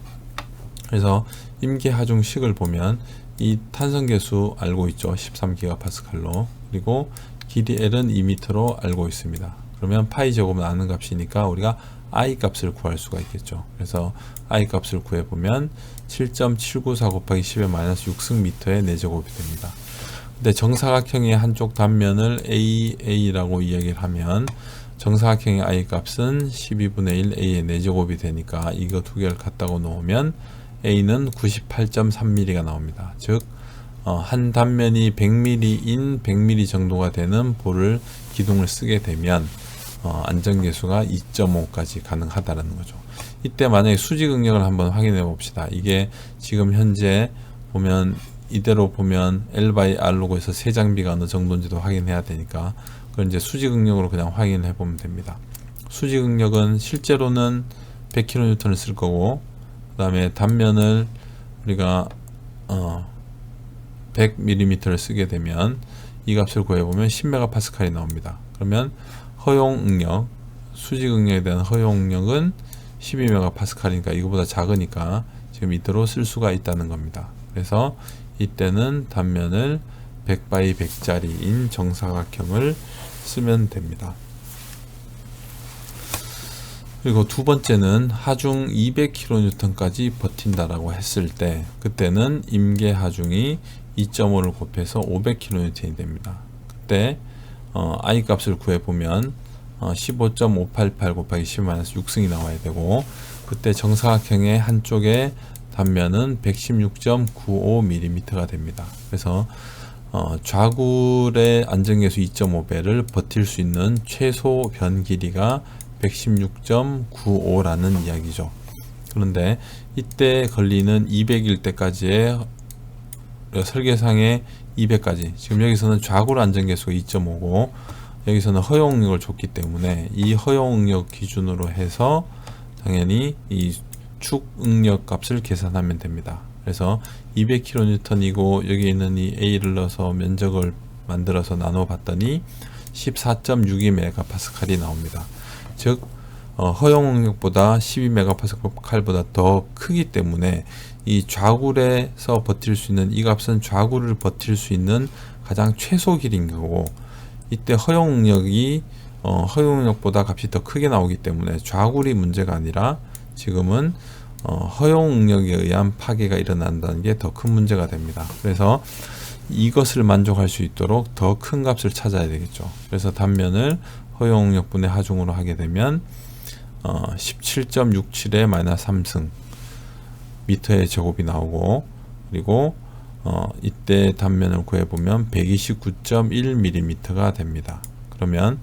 그래서 임계 하중식을 보면 이 탄성계수 알고 있죠. 13GPa로. 그리고 길이 L은 2m로 알고 있습니다. 그러면 파이 제곱은 아는 값이니까 우리가 I 값을 구할 수가 있겠죠. 그래서 I 값을 구해보면 7.794 곱하기 10의 마이너스 6승미터의 4제곱이 됩니다. 근데 정사각형의 한쪽 단면을 AA라고 이야기를 하면 정사각형의 I 값은 12분의 1 A의 4제곱이 되니까 이거 두 개를 갖다가 놓으면 A는 98.3mm가 나옵니다. 즉 한 단면이 100mm인 100mm 정도가 되는 볼을 기둥을 쓰게 되면 안전계수가 2.5까지 가능하다는 거죠. 이때 만약에 수직 응력을 한번 확인해 봅시다. 이게 지금 현재 보면 이대로 보면 L by R 로고에서 세 장비가 어느 정도인지도 확인해야 되니까 그걸 이제 수직 응력으로 그냥 확인해 보면 됩니다. 수직 응력은 실제로는 100kN을 쓸 거고, 그 다음에 단면을 우리가 100mm를 쓰게 되면 이 값을 구해보면 10MPa이 나옵니다. 그러면 허용 응력, 수직 응력에 대한 허용 응력은 12MPa니까 이거보다 작으니까 지금 이대로 쓸 수가 있다는 겁니다. 그래서 이때는 단면을 100 by 100짜리인 정사각형을 쓰면 됩니다. 그리고 두 번째는 하중 200kN까지 버틴다라고 했을 때 그때는 임계 하중이 2.5를 곱해서 500kN이 됩니다. 그때 I 값을 구해보면 15.588 곱하기 10-6승이 나와야 되고, 그때 정사각형의 한쪽에 단면은 116.95mm가 됩니다. 그래서 좌굴의 안정계수 2.5배를 버틸 수 있는 최소 변 길이가 116.95라는 이야기죠. 그런데 이때 걸리는 200일 때까지의 설계상의 200까지, 지금 여기서는 좌굴 안정계수가 2.5고 여기서는 허용응력을 줬기 때문에 이 허용응력 기준으로 해서 당연히 이 축응력 값을 계산하면 됩니다. 그래서 200kN이고 여기 있는 이 A를 넣어서 면적을 만들어서 나눠 봤더니 14.62MPa이 나옵니다. 즉 허용응력보다 12MPa보다 더 크기 때문에 이 좌굴에서 버틸 수 있는 이 값은 좌굴을 버틸 수 있는 가장 최소 길이인 거고, 이때 허용응력이 허용응력보다 값이 더 크게 나오기 때문에 좌굴이 문제가 아니라 지금은 허용응력에 의한 파괴가 일어난다는 게 더 큰 문제가 됩니다. 그래서 이것을 만족할 수 있도록 더 큰 값을 찾아야 되겠죠. 그래서 단면을 허용응력분의 하중으로 하게 되면 17.67의 -3승 미터의 제곱이 나오고, 그리고 이때 단면을 구해보면 129.1mm가 됩니다. 그러면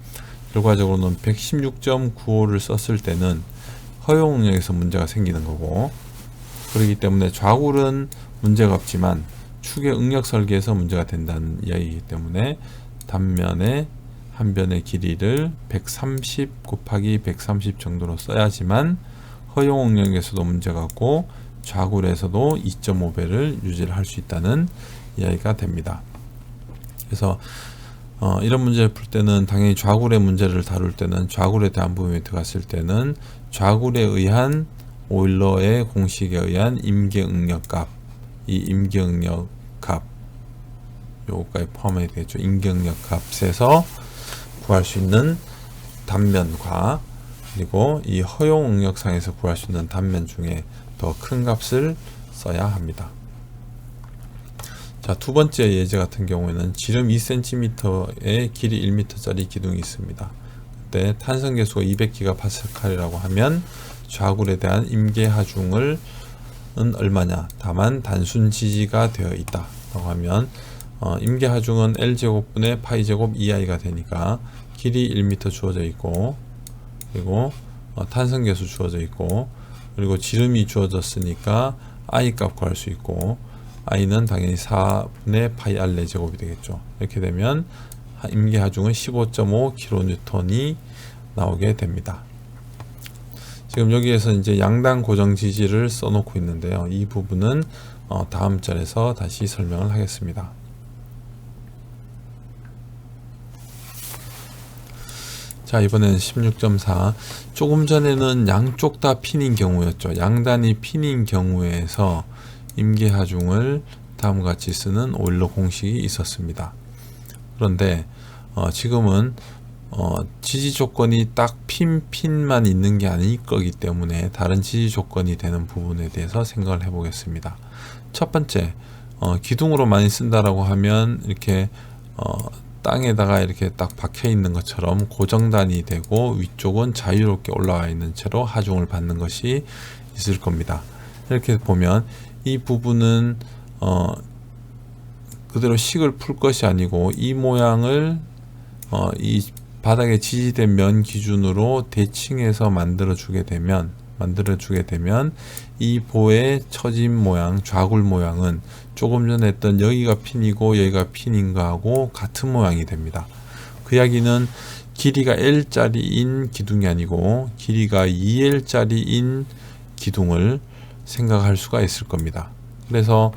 결과적으로는 116.95를 썼을 때는 허용응력에서 문제가 생기는 거고, 그렇기 때문에 좌굴은 문제가 없지만 축의 응력 설계에서 문제가 된다는 이야기이기 때문에 단면의 한 변의 길이를 130 곱하기 130 정도로 써야지만 허용응력에서도 문제가 없고 좌굴에서도 2.5배를 유지를 할 수 있다는 이야기가 됩니다. 그래서 이런 문제를 풀 때는 당연히 좌굴의 문제를 다룰 때는 좌굴에 대한 부분에 들어갔을 때는 좌굴에 의한 오일러의 공식에 의한 임계응력 값, 이 임계응력 값 요거까지 포함이 되겠죠. 임계응력 값에서 구할 수 있는 단면과 그리고 이 허용응력상에서 구할 수 있는 단면 중에 더 큰 값을 써야 합니다. 자, 두 번째 예제 같은 경우에는 지름 2cm에 길이 1m짜리 기둥이 있습니다. 그때 탄성계수가 200GPa이라고 하면 좌굴에 대한 임계하중은 얼마냐? 다만 단순 지지가 되어 있다 라고 하면 임계하중은 L제곱분의 파이제곱 2i가 되니까 길이 1m 주어져 있고, 그리고 탄성계수 주어져 있고, 그리고 지름이 주어졌으니까 i 값 구할 수 있고, i는 당연히 4분의 파이 r 4제곱이 되겠죠. 이렇게 되면 임계하중은 15.5kN이 나오게 됩니다. 지금 여기에서 이제 양당 고정 지지를 써놓고 있는데요. 이 부분은 다음 절에서 다시 설명을 하겠습니다. 자, 이번에는 16.4. 조금 전에는 양쪽 다 핀인 경우였죠. 양단이 핀인 경우에서 임계하중을 다음과 같이 쓰는 오일러 공식이 있었습니다. 그런데 지금은 지지 조건이 딱 핀만 있는 게 아닐 거기 때문에 다른 지지 조건이 되는 부분에 대해서 생각을 해보겠습니다. 첫 번째, 기둥으로 많이 쓴다라고 하면 이렇게 땅에다가 이렇게 딱 박혀 있는 것처럼 고정단이 되고 위쪽은 자유롭게 올라와 있는 채로 하중을 받는 것이 있을 겁니다. 이렇게 보면 이 부분은 그대로 식을 풀 것이 아니고 이 모양을 이 바닥에 지지된 면 기준으로 대칭해서 만들어 주게 되면 만들어 주게 되면 이 보의 처진 모양, 좌굴 모양은 조금 전에 했던 여기가 핀이고 여기가 핀인 거하고 같은 모양이 됩니다. 그 이야기는 길이가 L짜리인 기둥이 아니고 길이가 2L짜리인 기둥을 생각할 수가 있을 겁니다. 그래서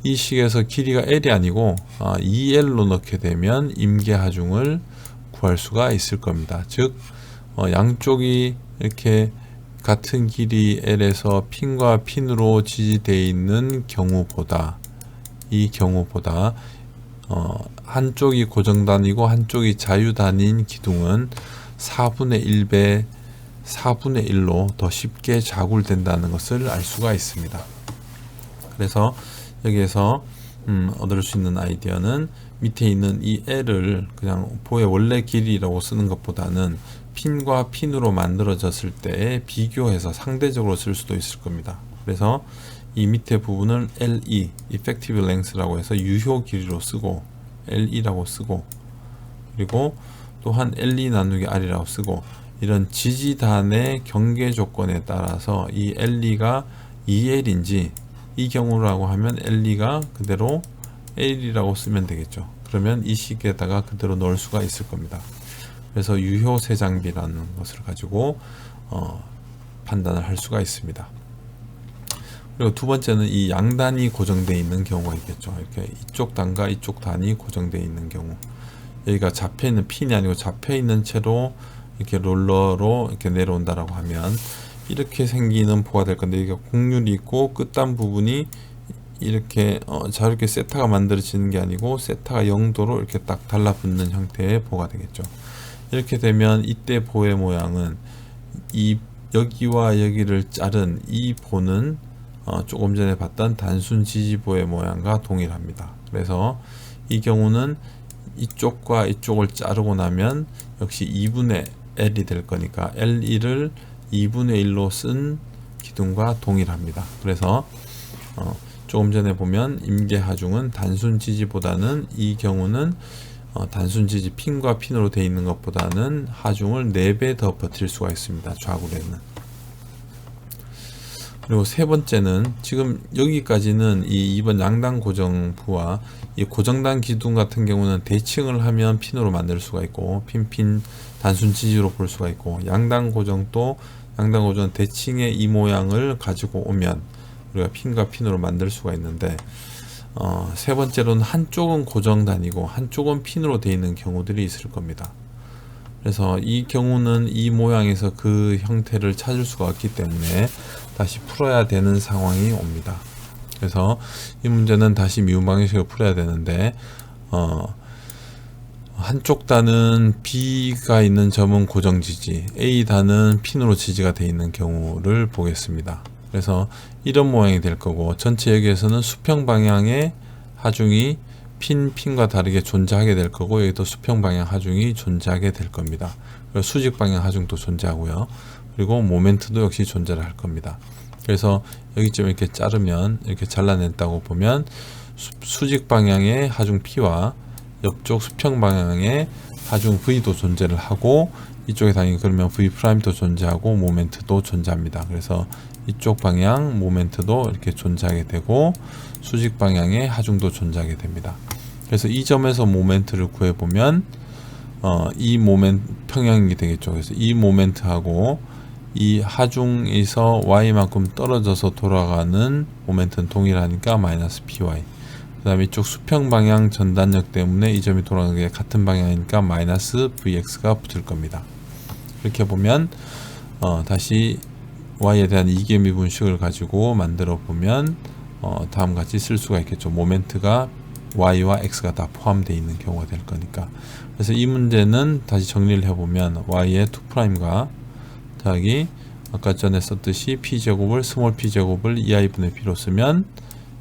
이 식에서 길이가 L이 아니고 2L로 넣게 되면 임계하중을 구할 수가 있을 겁니다. 즉 양쪽이 이렇게 같은 길이 L에서 핀과 핀으로 지지되어 있는 경우보다 한쪽이 고정단위고 한쪽이 자유단위인 기둥은 4분의 1배 4분의 1로 더 쉽게 좌굴된다는 것을 알 수가 있습니다. 그래서 여기에서 얻을 수 있는 아이디어는 밑에 있는 이 L을 그냥 보의 원래 길이라고 쓰는 것보다는 핀과 핀으로 만들어졌을 때 비교해서 상대적으로 쓸 수도 있을 겁니다. 그래서 이 밑에 부분을 LE, Effective Length라고 해서 유효 길이로 쓰고 LE라고 쓰고 그리고 또한 LE 나누기 R이라고 쓰고 이런 지지단의 경계 조건에 따라서 이 LE가 2L인지 이 경우라고 하면 LE가 그대로 L이라고 쓰면 되겠죠. 그러면 이 식에다가 그대로 넣을 수가 있을 겁니다. 그래서 유효 세장비라는 것을 가지고 판단을 할 수가 있습니다. 그리고 두 번째는 이 양단이 고정되어 있는 경우가 있겠죠. 이렇게 이쪽 단과 이쪽 단이 고정되어 있는 경우, 여기가 잡혀 있는 핀이 아니고 잡혀 있는 채로 이렇게 롤러로 이렇게 내려온다라고 하면 이렇게 생기는 보가 될 건데, 여기가 곡률이 있고 끝단 부분이 이렇게 자유롭게 세타가 만들어지는 게 아니고 세타가 0도로 이렇게 딱 달라붙는 형태의 보가 되겠죠. 이렇게 되면 이때 보의 모양은 이 여기와 여기를 자른 이 보는 조금 전에 봤던 단순 지지보의 모양과 동일합니다. 그래서 이 경우는 이쪽과 이쪽을 자르고 나면 역시 2분의 L이 될 거니까 L1을 2분의 1로 쓴 기둥과 동일합니다. 그래서 조금 전에 보면 임계하중은 단순 지지보다는 이 경우는 단순 지지 핀과 핀으로 되어 있는 것보다는 하중을 4배 더 버틸 수가 있습니다. 좌굴에는. 그리고 세 번째는 지금 여기까지는 이 2번 양단 고정부와 이 고정단 기둥 같은 경우는 대칭을 하면 핀으로 만들 수가 있고 핀 단순 지지로 볼 수가 있고, 양단 고정도 양단 고정 대칭의 이 모양을 가지고 오면 우리가 핀과 핀으로 만들 수가 있는데, 세 번째로는 한쪽은 고정단이고 한쪽은 핀으로 되어 있는 경우들이 있을 겁니다. 그래서 이 경우는 이 모양에서 그 형태를 찾을 수가 없기 때문에 다시 풀어야 되는 상황이 옵니다. 그래서 이 문제는 다시 미분 방정식을 풀어야 되는데, 한쪽 단은 B가 있는 점은 고정 지지, A 단은 핀으로 지지가 되어 있는 경우를 보겠습니다. 그래서 이런 모양이 될 거고, 전체 여기에서는 수평 방향의 하중이 핀과 다르게 존재하게 될 거고, 여기도 수평 방향 하중이 존재하게 될 겁니다. 그리고 수직 방향 하중도 존재하고요. 그리고 모멘트도 역시 존재를 할 겁니다. 그래서 여기쯤 이렇게 자르면, 이렇게 잘라냈다고 보면 수직 방향의 하중 P와 옆쪽 수평 방향의 하중 V도 존재를 하고, 이쪽에 당연히 그러면 V'도 존재하고 모멘트도 존재합니다. 그래서 이쪽 방향 모멘트도 이렇게 존재하게 되고 수직 방향의 하중도 존재하게 됩니다. 그래서 이 점에서 모멘트를 구해보면 이 모멘트 평형이 되겠죠. 그래서 이 모멘트하고 이 하중에서 y만큼 떨어져서 돌아가는 모멘트는 동일하니까 마이너스 py, 그 다음에 이쪽 수평 방향 전단력 때문에 이 점이 돌아가는 게 같은 방향이니까 마이너스 vx가 붙을 겁니다. 이렇게 보면 다시 y에 대한 이계미분식을 가지고 만들어 보면 다음과 같이 쓸 수가 있겠죠. 모멘트가 y와 x가 다 포함되어 있는 경우가 될 거니까. 그래서 이 문제는 다시 정리를 해보면 y의 2'과 더하기 아까 전에 썼듯이 p제곱을 스몰 p제곱을 2i분의 b로 쓰면,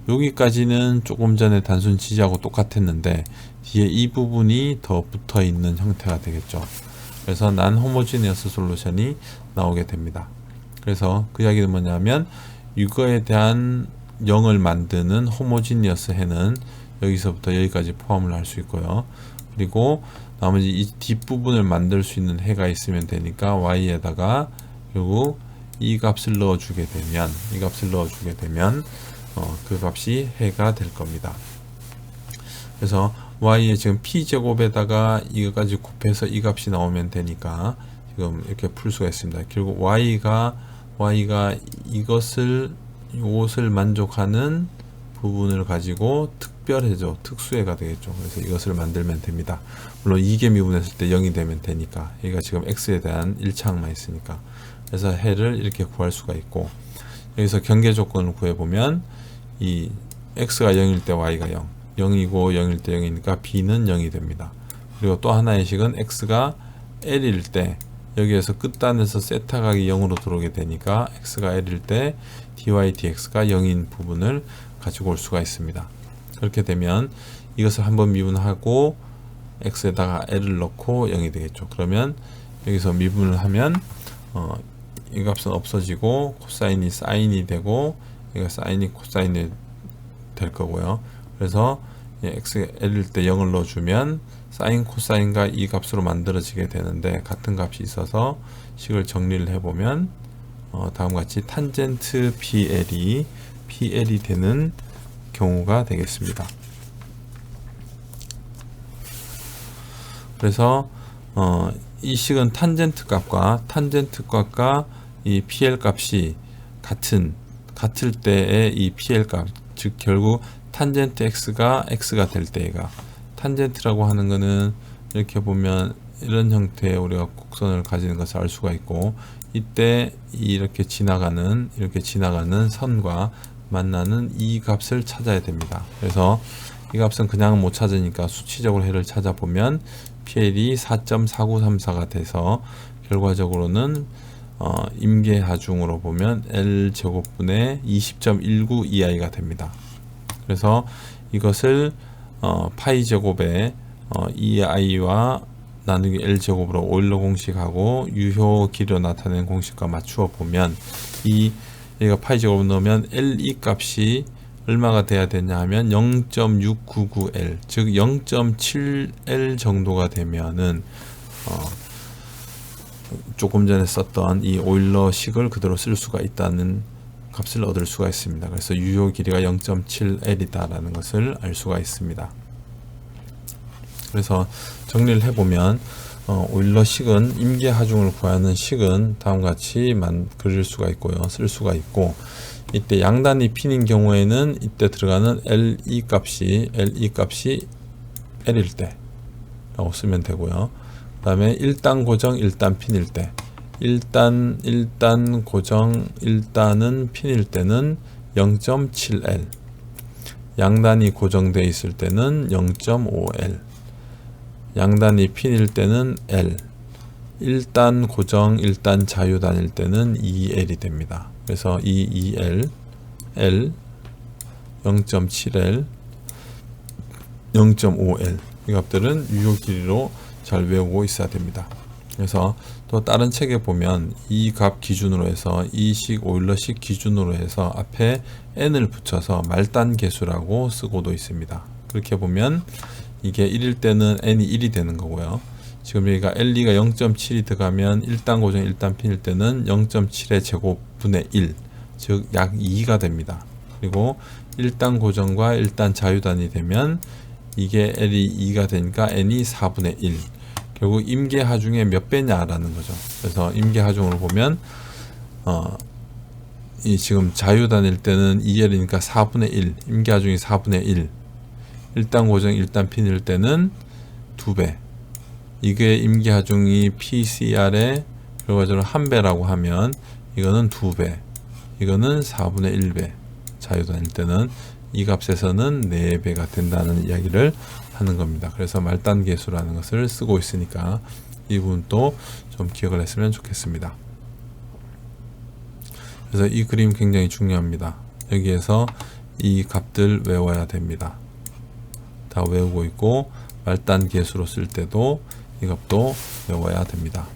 여기까지는 조금 전에 단순 지지하고 똑같았는데 뒤에 이 부분이 더 붙어 있는 형태가 되겠죠. 그래서 난 호모지니어스 솔루션이 나오게 됩니다. 그래서 그 이야기는 뭐냐면, 이거에 대한 0을 만드는 호모지니어스 해는 여기서부터 여기까지 포함을 할 수 있고요. 그리고 나머지 이 뒷부분을 만들 수 있는 해가 있으면 되니까 y에다가 결국 이 값을 넣어주게 되면 그 값이 해가 될 겁니다. 그래서 y의 지금 p제곱에다가 이거까지 곱해서 이 값이 나오면 되니까 지금 이렇게 풀 수가 있습니다. 결국 y가 이것을 만족하는 부분을 가지고 특수해가 되겠죠. 그래서 이것을 만들면 됩니다. 물론 이게 미분했을 때 0이 되면 되니까, 얘가 지금 x에 대한 일차항만 있으니까. 그래서 해를 이렇게 구할 수가 있고, 여기서 경계 조건을 구해보면 이 x가 0일 때 y가 0, 0이고 0일 때 0이니까 b는 0이 됩니다. 그리고 또 하나의 식은 x가 l일 때 여기에서 끝단에서 세타각이 0으로 들어오게 되니까 x가 l일 때 dy dx가 0인 부분을 가지고 올 수가 있습니다. 그렇게 되면 이것을 한번 미분하고 x에다가 l을 넣고 0이 되겠죠. 그러면 여기서 미분을 하면 이 값은 없어지고 코사인이 사인이 되고 얘가 사인이 코사인이 될 거고요. 그래서 x l일 때 0을 넣어주면 사인 코사인과 이 값으로 만들어지게 되는데, 같은 값이 있어서 식을 정리를 해보면 다음과 같이 탄젠트 PL이 되는 경우가 되겠습니다. 그래서 이 식은 탄젠트 값과 이 PL 값이 같을 때의 이 PL 값, 즉 결국 탄젠트 x가 될 때가, 탄젠트라고 하는 거는 이렇게 보면 이런 형태의 우리가 곡선을 가지는 것을 알 수가 있고, 이때 이렇게 지나가는 선과 만나는 이 값을 찾아야 됩니다. 그래서 이 값은 그냥 못 찾으니까 수치적으로 해를 찾아보면 PL이 4.4934가 돼서 결과적으로는 임계하중으로 보면 L제곱분의 20.192i가 됩니다. 그래서 이것을 파이 제곱에 2i와 나누기 L제곱으로 오일러 공식하고 유효 길이로 나타낸 공식과 맞추어 보면 얘가 파이 제곱을 넣으면 LE 값이 얼마가 돼야 되냐 하면 0.699L, 즉 0.7L 정도가 되면은 조금 전에 썼던 이 오일러 식을 그대로 쓸 수가 있다는 값을 얻을 수가 있습니다. 그래서 유효 길이가 0.7L이다 라는 것을 알 수가 있습니다. 그래서 정리를 해보면 오일러 식은 임계하중을 구하는 식은 다음과 같이 그릴 수가 있고요, 쓸 수가 있고, 이때 양단이 핀인 경우에는 이때 들어가는 LE 값이 L일 때 라고 쓰면 되고요. 그 다음에 1단 고정 1단 핀일 때, 1단 고정 1단은 핀일 때는 0.7L, 양단이 고정되어 있을 때는 0.5L, 양단이 핀일 때는 L, 1단 고정 1단 자유단일 때는 2L이 됩니다. 그래서 이 2L, L, 0.7L, 0.5L 이 값들은 유효 길이로 잘 외우고 있어야 됩니다. 그래서 또 다른 책에 보면 이 값 기준으로 해서 이 식 오일러식 기준으로 해서 앞에 n을 붙여서 말단 계수라고 쓰고도 있습니다. 그렇게 보면 이게 1일 때는 n이 1이 되는 거고요. 지금 여기가 LE가 0.7이 들어가면 1단 고정 1단 핀일 때는 0.7의 제곱분의 1, 즉 약 2가 됩니다. 그리고 1단 고정과 1단 자유단이 되면 이게 L이 2가 되니까 N이 4분의 1. 결국 임계하중의 몇 배냐라는 거죠. 그래서 임계하중으로 보면 이 지금 자유단일 때는 2L이니까 4분의 1, 임계하중이 4분의 1. 1단 고정 1단 핀일 때는 2배. 이게 임계하중이 PCR의 결과적으로 1배라고 하면 이거는 2배, 이거는 4분의 1배, 자유단일 때는 이 값에서는 4배가 된다는 이야기를 하는 겁니다. 그래서 말단계수라는 것을 쓰고 있으니까 이 부분도 좀 기억을 했으면 좋겠습니다. 그래서 이 그림 굉장히 중요합니다. 여기에서 이 값들 외워야 됩니다. 다 외우고 있고, 말단계수로 쓸 때도 이 값도 외워야 됩니다.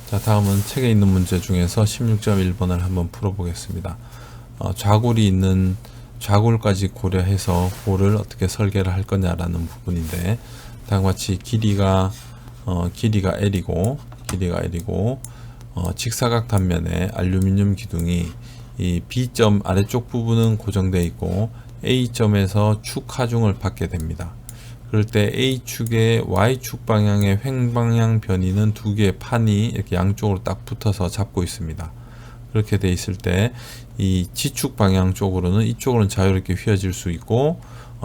자, 다음은 책에 있는 문제 중에서 16.1번을 한번 풀어보겠습니다. 좌굴까지 고려해서 볼을 어떻게 설계를 할 거냐라는 부분인데, 다음과 같이 길이가 L이고 길이가 L이고 직사각 단면에 알루미늄 기둥이 이 B점 아래쪽 부분은 고정되어 있고 A점에서 축 하중을 받게 됩니다. 그럴 때 A축의 Y축 방향의 횡방향 변이는 두 개의 판이 이렇게 양쪽으로 딱 붙어서 잡고 있습니다. 그렇게 돼 있을 때 이 G축 방향 쪽으로는 이쪽으로는 자유롭게 휘어질 수 있고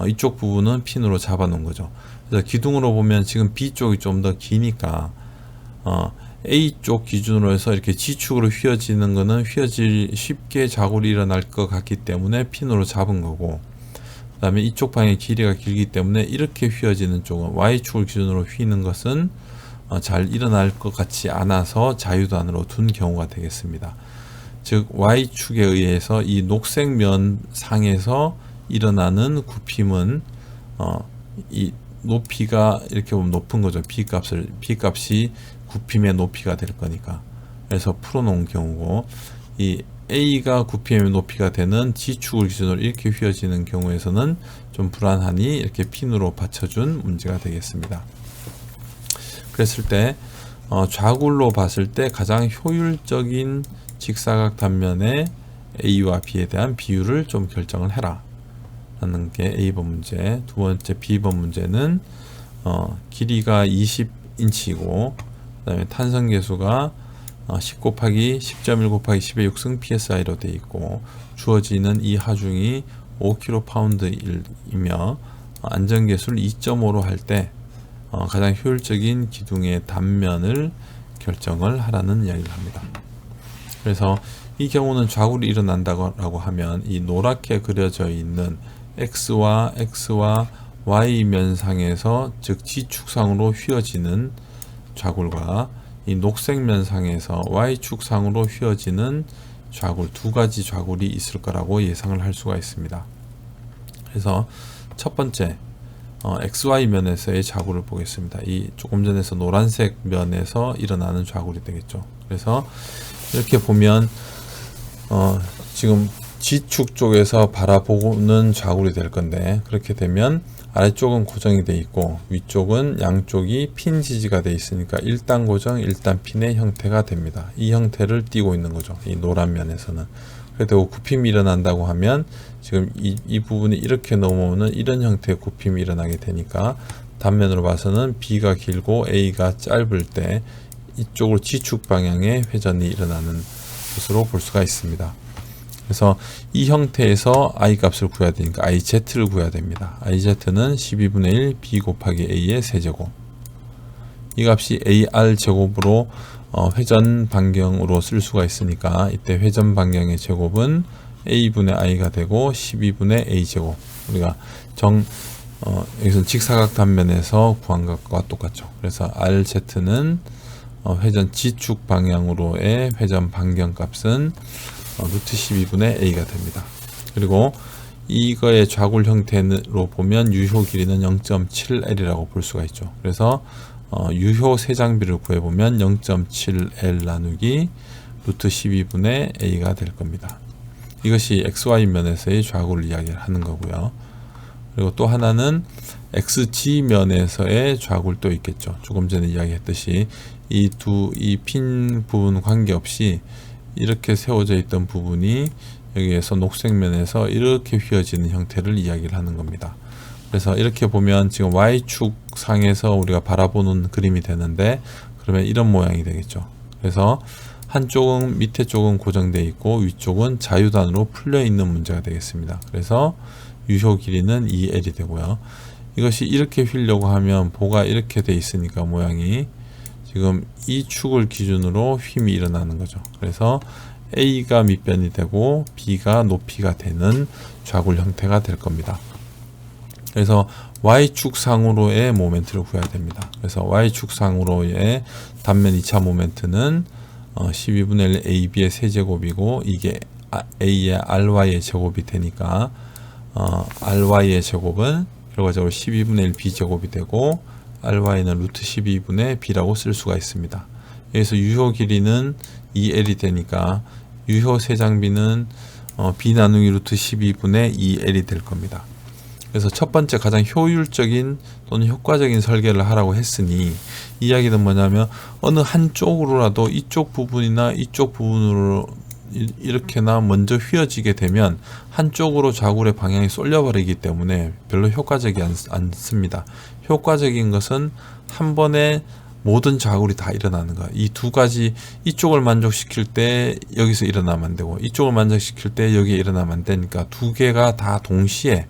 이쪽 부분은 핀으로 잡아 놓은 거죠. 그래서 기둥으로 보면 지금 B쪽이 좀 더 기니까 A쪽 기준으로 해서 이렇게 G축으로 휘어지는 거는 쉽게 자굴이 일어날 것 같기 때문에 핀으로 잡은 거고, 그 다음에 이쪽 방향의 길이가 길기 때문에 이렇게 휘어지는 쪽은 Y축을 기준으로 휘는 것은 잘 일어날 것 같지 않아서 자유단으로 둔 경우가 되겠습니다. 즉 Y축에 의해서 이 녹색 면 상에서 일어나는 굽힘은 이 높이가 이렇게 보면 높은 거죠. B값이 굽힘의 높이가 될 거니까. 그래서 풀어놓은 경우고, 이 A가 굽힘의 높이가 되는 G축을 기준으로 이렇게 휘어지는 경우에서는 좀 불안하니 이렇게 핀으로 받쳐준 문제가 되겠습니다. 그랬을 때 좌굴로 봤을 때 가장 효율적인 직사각 단면의 A와 B에 대한 비율을 좀 결정을 해라 라는 게 A번 문제. 두 번째 B번 문제는 길이가 20인치이고 그 다음에 탄성계수가 10 곱하기 10.1 곱하기 10의 6승 PSI로 되어 있고 주어지는 이 하중이 5kP이며 안전계수를 2.5로 할 때 가장 효율적인 기둥의 단면을 결정을 하라는 이야기를 합니다. 그래서 이 경우는 좌굴이 일어난다고 하면 이 노랗게 그려져 있는 X와 Y 면상에서 즉 G축상으로 휘어지는 좌굴과 이 녹색 면상에서 Y축상으로 휘어지는 좌굴, 두 가지 좌굴이 있을 거라고 예상을 할 수가 있습니다. 그래서 첫 번째 XY 면에서의 좌굴을 보겠습니다. 이 조금 전에서 노란색 면에서 일어나는 좌굴이 되겠죠. 그래서 이렇게 보면 지금 G축 쪽에서 바라보는 좌굴이 될 건데, 그렇게 되면 아래쪽은 고정이 되어 있고 위쪽은 양쪽이 핀 지지가 되어 있으니까 1단 고정 1단 핀의 형태가 됩니다. 이 형태를 띠고 있는 거죠. 이 노란 면에서는. 그래도 굽힘이 일어난다고 하면 지금 이 부분이 이렇게 넘어오는 이런 형태의 굽힘이 일어나게 되니까 단면으로 봐서는 B가 길고 A가 짧을 때 이쪽으로 G축 방향의 회전이 일어나는 것으로 볼 수가 있습니다. 그래서 이 형태에서 I 값을 구해야 되니까 IZ를 구해야 됩니다. IZ는 12분의 1 B 곱하기 A의 세제곱. 이 값이 AR 제곱으로 회전 반경으로 쓸 수가 있으니까 이때 회전 반경의 제곱은 A분의 I가 되고 12분의 A 제곱. 우리가 여기서 직사각 단면에서 구한 것과 똑같죠. 그래서 RZ는 회전 G축 방향으로의 회전 반경 값은 루트 12분의 A가 됩니다. 그리고 이거의 좌굴 형태로 보면 유효 길이는 0.7L이라고 볼 수가 있죠. 그래서 유효 세장비를 구해보면 0.7L 나누기 루트 12분의 A가 될 겁니다. 이것이 XY 면에서의 좌굴 이야기를 하는 거고요. 그리고 또 하나는 XG 면에서의 좌굴도 있겠죠. 조금 전에 이야기했듯이 이 핀 부분 관계없이 이렇게 세워져 있던 부분이 여기에서 녹색 면에서 이렇게 휘어지는 형태를 이야기를 하는 겁니다. 그래서 이렇게 보면 지금 Y축 상에서 우리가 바라보는 그림이 되는데, 그러면 이런 모양이 되겠죠. 그래서 한쪽은 밑에 쪽은 고정되어 있고 위쪽은 자유단으로 풀려 있는 문제가 되겠습니다. 그래서 유효 길이는 2L이 되고요. 이것이 이렇게 휘려고 하면 보가 이렇게 돼 있으니까 모양이 지금 이 축을 기준으로 휨이 일어나는 거죠. 그래서 A가 밑변이 되고 B가 높이가 되는 좌굴 형태가 될 겁니다. 그래서 Y축 상으로의 모멘트를 구해야 됩니다. 그래서 Y축 상으로의 단면 2차 모멘트는 12분의 1 AB의 세제곱이고 이게 A의 RY의 제곱이 되니까 RY의 제곱은 결과적으로 12분의 1 B제곱이 되고 RY는 루트 12분의 B라고 쓸 수가 있습니다. 여기서 유효 길이는 2L이 되니까 유효 세장비는 B 나누기 루트 12분의 2L이 될 겁니다. 그래서 첫 번째 가장 효율적인 또는 효과적인 설계를 하라고 했으니, 이야기는 뭐냐면 어느 한쪽으로라도 이쪽 부분이나 이쪽 부분으로 이렇게나 먼저 휘어지게 되면 한쪽으로 좌굴의 방향이 쏠려버리기 때문에 별로 효과적이 않습니다. 효과적인 것은 한 번에 모든 좌굴이 다 일어나는 거야. 이 두 가지, 이쪽을 만족시킬 때 여기서 일어나면 안 되고 이쪽을 만족시킬 때 여기에 일어나면 안 되니까 두 개가 다 동시에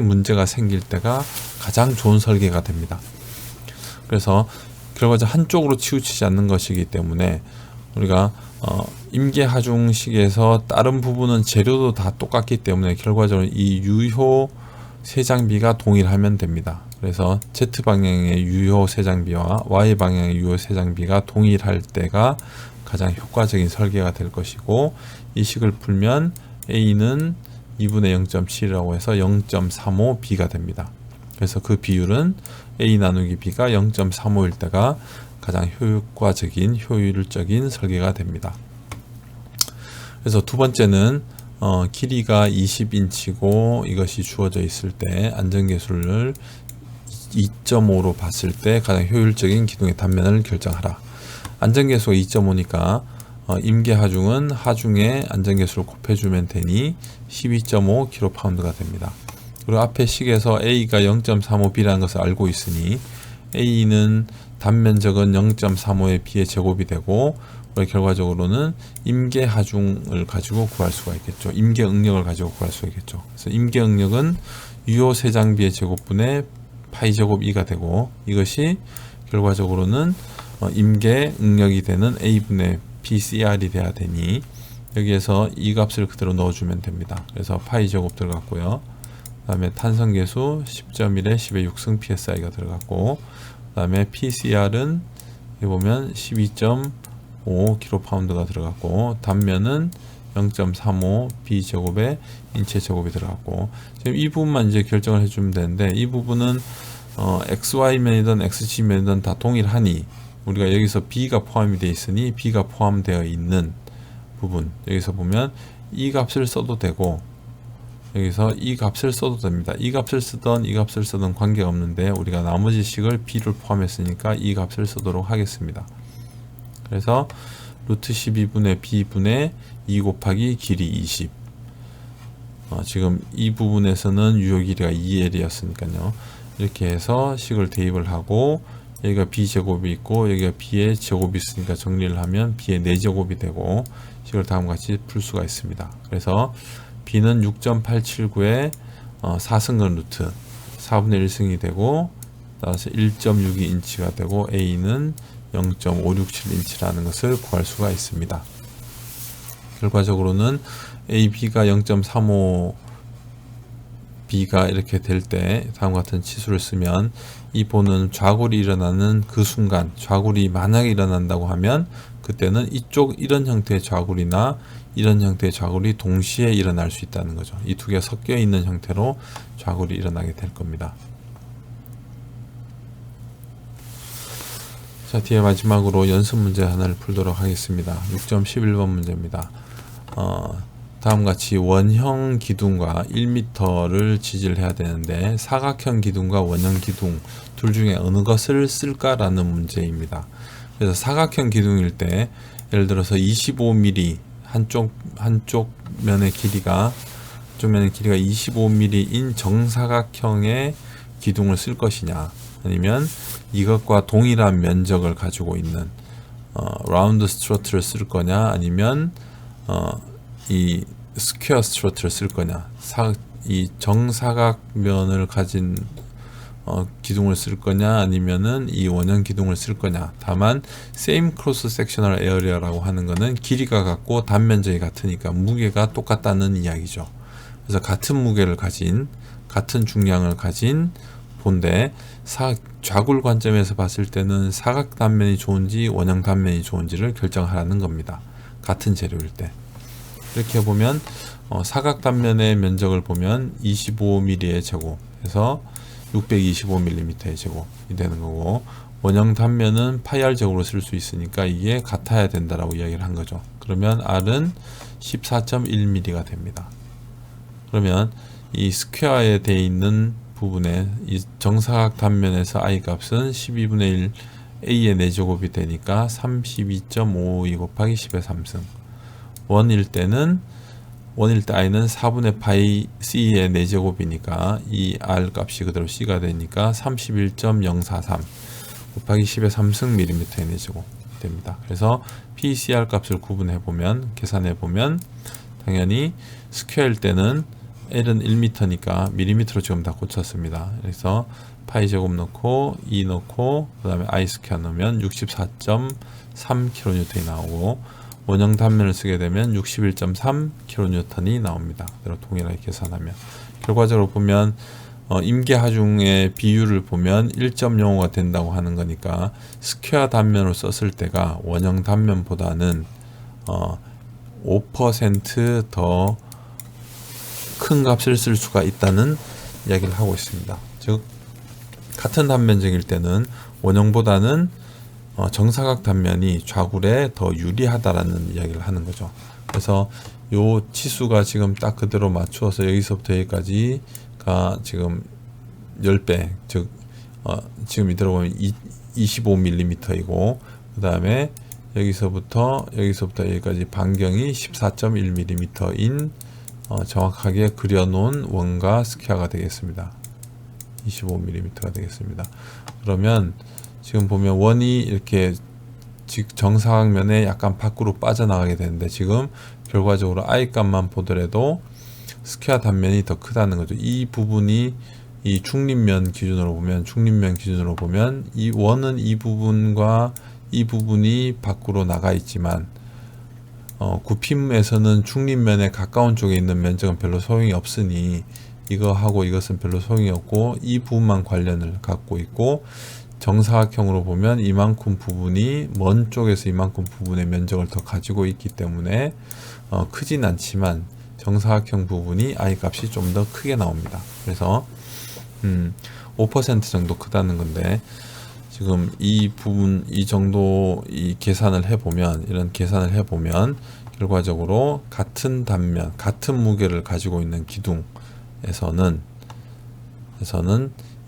문제가 생길 때가 가장 좋은 설계가 됩니다. 그래서 결과적으로 한쪽으로 치우치지 않는 것이기 때문에 우리가 임계하중식에서 다른 부분은 재료도 다 똑같기 때문에 결과적으로 이 유효 세장비가 동일하면 됩니다. 그래서 Z방향의 유효 세장비와 Y방향의 유효 세장비가 동일할 때가 가장 효과적인 설계가 될 것이고, 이 식을 풀면 A는 2분의 0.7이라고 해서 0.35B가 됩니다. 그래서 그 비율은 A 나누기 B가 0.35일 때가 가장 효과적인 효율적인 설계가 됩니다. 그래서 두 번째는 길이가 20인치고 이것이 주어져 있을 때 안전계수를 2.5로 봤을 때 가장 효율적인 기둥의 단면을 결정하라. 안전계수가 2.5니까 임계하중은 하중에 안전계수를 곱해주면 되니 12.5kP가 됩니다. 그리고 앞에 식에서 A가 0.35B라는 것을 알고 있으니 A는 단면적은 0.35의 B의 제곱이 되고, 결과적으로는 임계하중을 가지고 구할 수가 있겠죠. 임계응력을 가지고 구할 수가 있겠죠. 그래서 임계응력은 유효 세장비의 제곱분의 파이 제곱 2가 되고, 이것이 결과적으로는 임계응력이 되는 A분의 PCR이 돼야 되니 여기에서 이 값을 그대로 넣어주면 됩니다. 그래서 파이 제곱 들어갔고요. 그 다음에 탄성계수 10.1에 10의 6승 PSI가 들어갔고, 그 다음에 PCR은 여기 보면 12.5kP가 들어갔고, 단면은 0.35 B제곱에 인체 제곱이 들어갔고, 지금 이 부분만 이제 결정을 해주면 되는데, 이 부분은 XY면이든 XG면이든 다 동일하니 우리가 여기서 B가 포함이 되어 있으니 B가 포함되어 있는 부분, 여기서 보면 이 값을 써도 되고 여기서 이 값을 써도 됩니다. 이 값을 쓰던 이 값을 쓰던 관계가 없는데 우리가 나머지 식을 B를 포함했으니까 이 값을 쓰도록 하겠습니다. 그래서 루트 12분의 B분의 2 곱하기 길이 20. 지금 이 부분에서는 유효 길이가 2L이었으니까요. 이렇게 해서 식을 대입을 하고, 여기가 B제곱이 있고 여기가 B의 제곱이 있으니까 정리를 하면 B의 4제곱이 되고 식을 다음과 같이 풀 수가 있습니다. 그래서 B는 6.879의 4승근 루트 4분의 1승이 되고, 따라서 1.62인치가 되고 A는 0.567인치라는 것을 구할 수가 있습니다. 결과적으로는 A, B가 0.35 B가 이렇게 될 때 다음과 같은 치수를 쓰면, 이 보는 좌굴이 일어나는 그 순간, 좌굴이 만약에 일어난다고 하면 그때는 이쪽 이런 형태의 좌굴이나 이런 형태의 좌굴이 동시에 일어날 수 있다는 거죠. 이 두 개가 섞여 있는 형태로 좌굴이 일어나게 될 겁니다. 자, 뒤에 마지막으로 연습 문제 하나를 풀도록 하겠습니다. 6.11번 문제입니다. 다음같이 원형 기둥과 1m를 지지를 해야 되는데 사각형 기둥과 원형 기둥 둘 중에 어느 것을 쓸까라는 문제입니다. 그래서 사각형 기둥일 때 예를 들어서 25mm 한쪽 면의 길이가 25mm인 정사각형의 기둥을 쓸 것이냐, 아니면 이것과 동일한 면적을 가지고 있는 라운드 스트러트를 쓸 거냐, 아니면 이 스퀘어 스트러트를 쓸 거냐, 이 정사각면을 가진 기둥을 쓸 거냐, 아니면은 이 원형 기둥을 쓸 거냐. 다만 same cross sectional area라고 하는 거는 길이가 같고 단면적이 같으니까 무게가 똑같다는 이야기죠. 그래서 같은 무게를 가진, 같은 중량을 가진 본데 좌굴 관점에서 봤을 때는 사각 단면이 좋은지 원형 단면이 좋은지를 결정하라는 겁니다. 같은 재료일 때. 이렇게 보면 사각 단면의 면적을 보면 25mm의 제곱 해서 625mm의 제곱이 되는 거고, 원형 단면은 파이R 제곱으로 쓸 수 있으니까 이게 같아야 된다라고 이야기를 한 거죠. 그러면 R은 14.1mm가 됩니다. 그러면 이 스퀘어에 되어 있는 부분에 이 정사각 단면에서 I 값은 12분의 1 A의 4제곱이 되니까 32.552 곱하기 10의 3승. 원일 때 I는 4분의 파이 C의 4제곱이니까 이 R 값이 그대로 C가 되니까 31.043 곱하기 10의 3승 mm의 4제곱 됩니다. 그래서 PCR 값을 구분해보면, 계산해보면 당연히 스퀘어일 때는 L은 1m니까 밀리미터로 지금 다 고쳤습니다. 그래서 파이 제곱 넣고 2 넣고 그 다음에 I 스퀘어 넣으면 64.3kN이 나오고, 원형 단면을 쓰게 되면 61.3kN이 나옵니다. 그대로 동일하게 계산하면 결과적으로 보면 임계하중의 비율을 보면 1.05가 된다고 하는 거니까 스퀘어 단면으로 썼을 때가 원형 단면보다는 5% 더 큰 값을 쓸 수가 있다는 이야기를 하고 있습니다. 즉 같은 단면적일 때는 원형보다는 정사각 단면이 좌굴에 더 유리하다라는 이야기를 하는 거죠. 그래서 요 치수가 지금 딱 그대로 맞추어서 여기서부터 여기까지가 지금 10배, 즉 지금 이대로 보면 25mm이고 그 다음에 여기서부터 여기까지 반경이 14.1mm인 정확하게 그려놓은 원과 스퀘어가 되겠습니다. 25mm가 되겠습니다. 그러면 지금 보면 원이 이렇게 정사각면에 약간 밖으로 빠져나가게 되는데 지금 결과적으로 I 값만 보더라도 스퀘어 단면이 더 크다는 거죠. 이 부분이 이 중립면 기준으로 보면 이 원은 이 부분과 이 부분이 밖으로 나가 있지만 굽힘에서는 중립면에 가까운 쪽에 있는 면적은 별로 소용이 없으니 이거하고 이것은 별로 소용이 없고 이 부분만 관련을 갖고 있고, 정사각형으로 보면 이만큼 부분이 먼 쪽에서 이만큼 부분의 면적을 더 가지고 있기 때문에 크진 않지만 정사각형 부분이 I 값이 좀 더 크게 나옵니다. 그래서 5% 정도 크다는 건데, 지금 이 부분 이 정도 이 계산을 해보면, 이런 계산을 해보면 결과적으로 같은 단면, 같은 무게를 가지고 있는 기둥에서는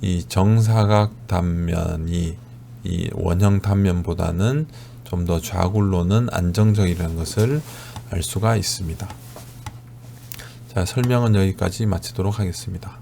이 정사각 단면이 이 원형 단면보다는 좀 더 좌굴로는 안정적이라는 것을 알 수가 있습니다. 자, 설명은 여기까지 마치도록 하겠습니다.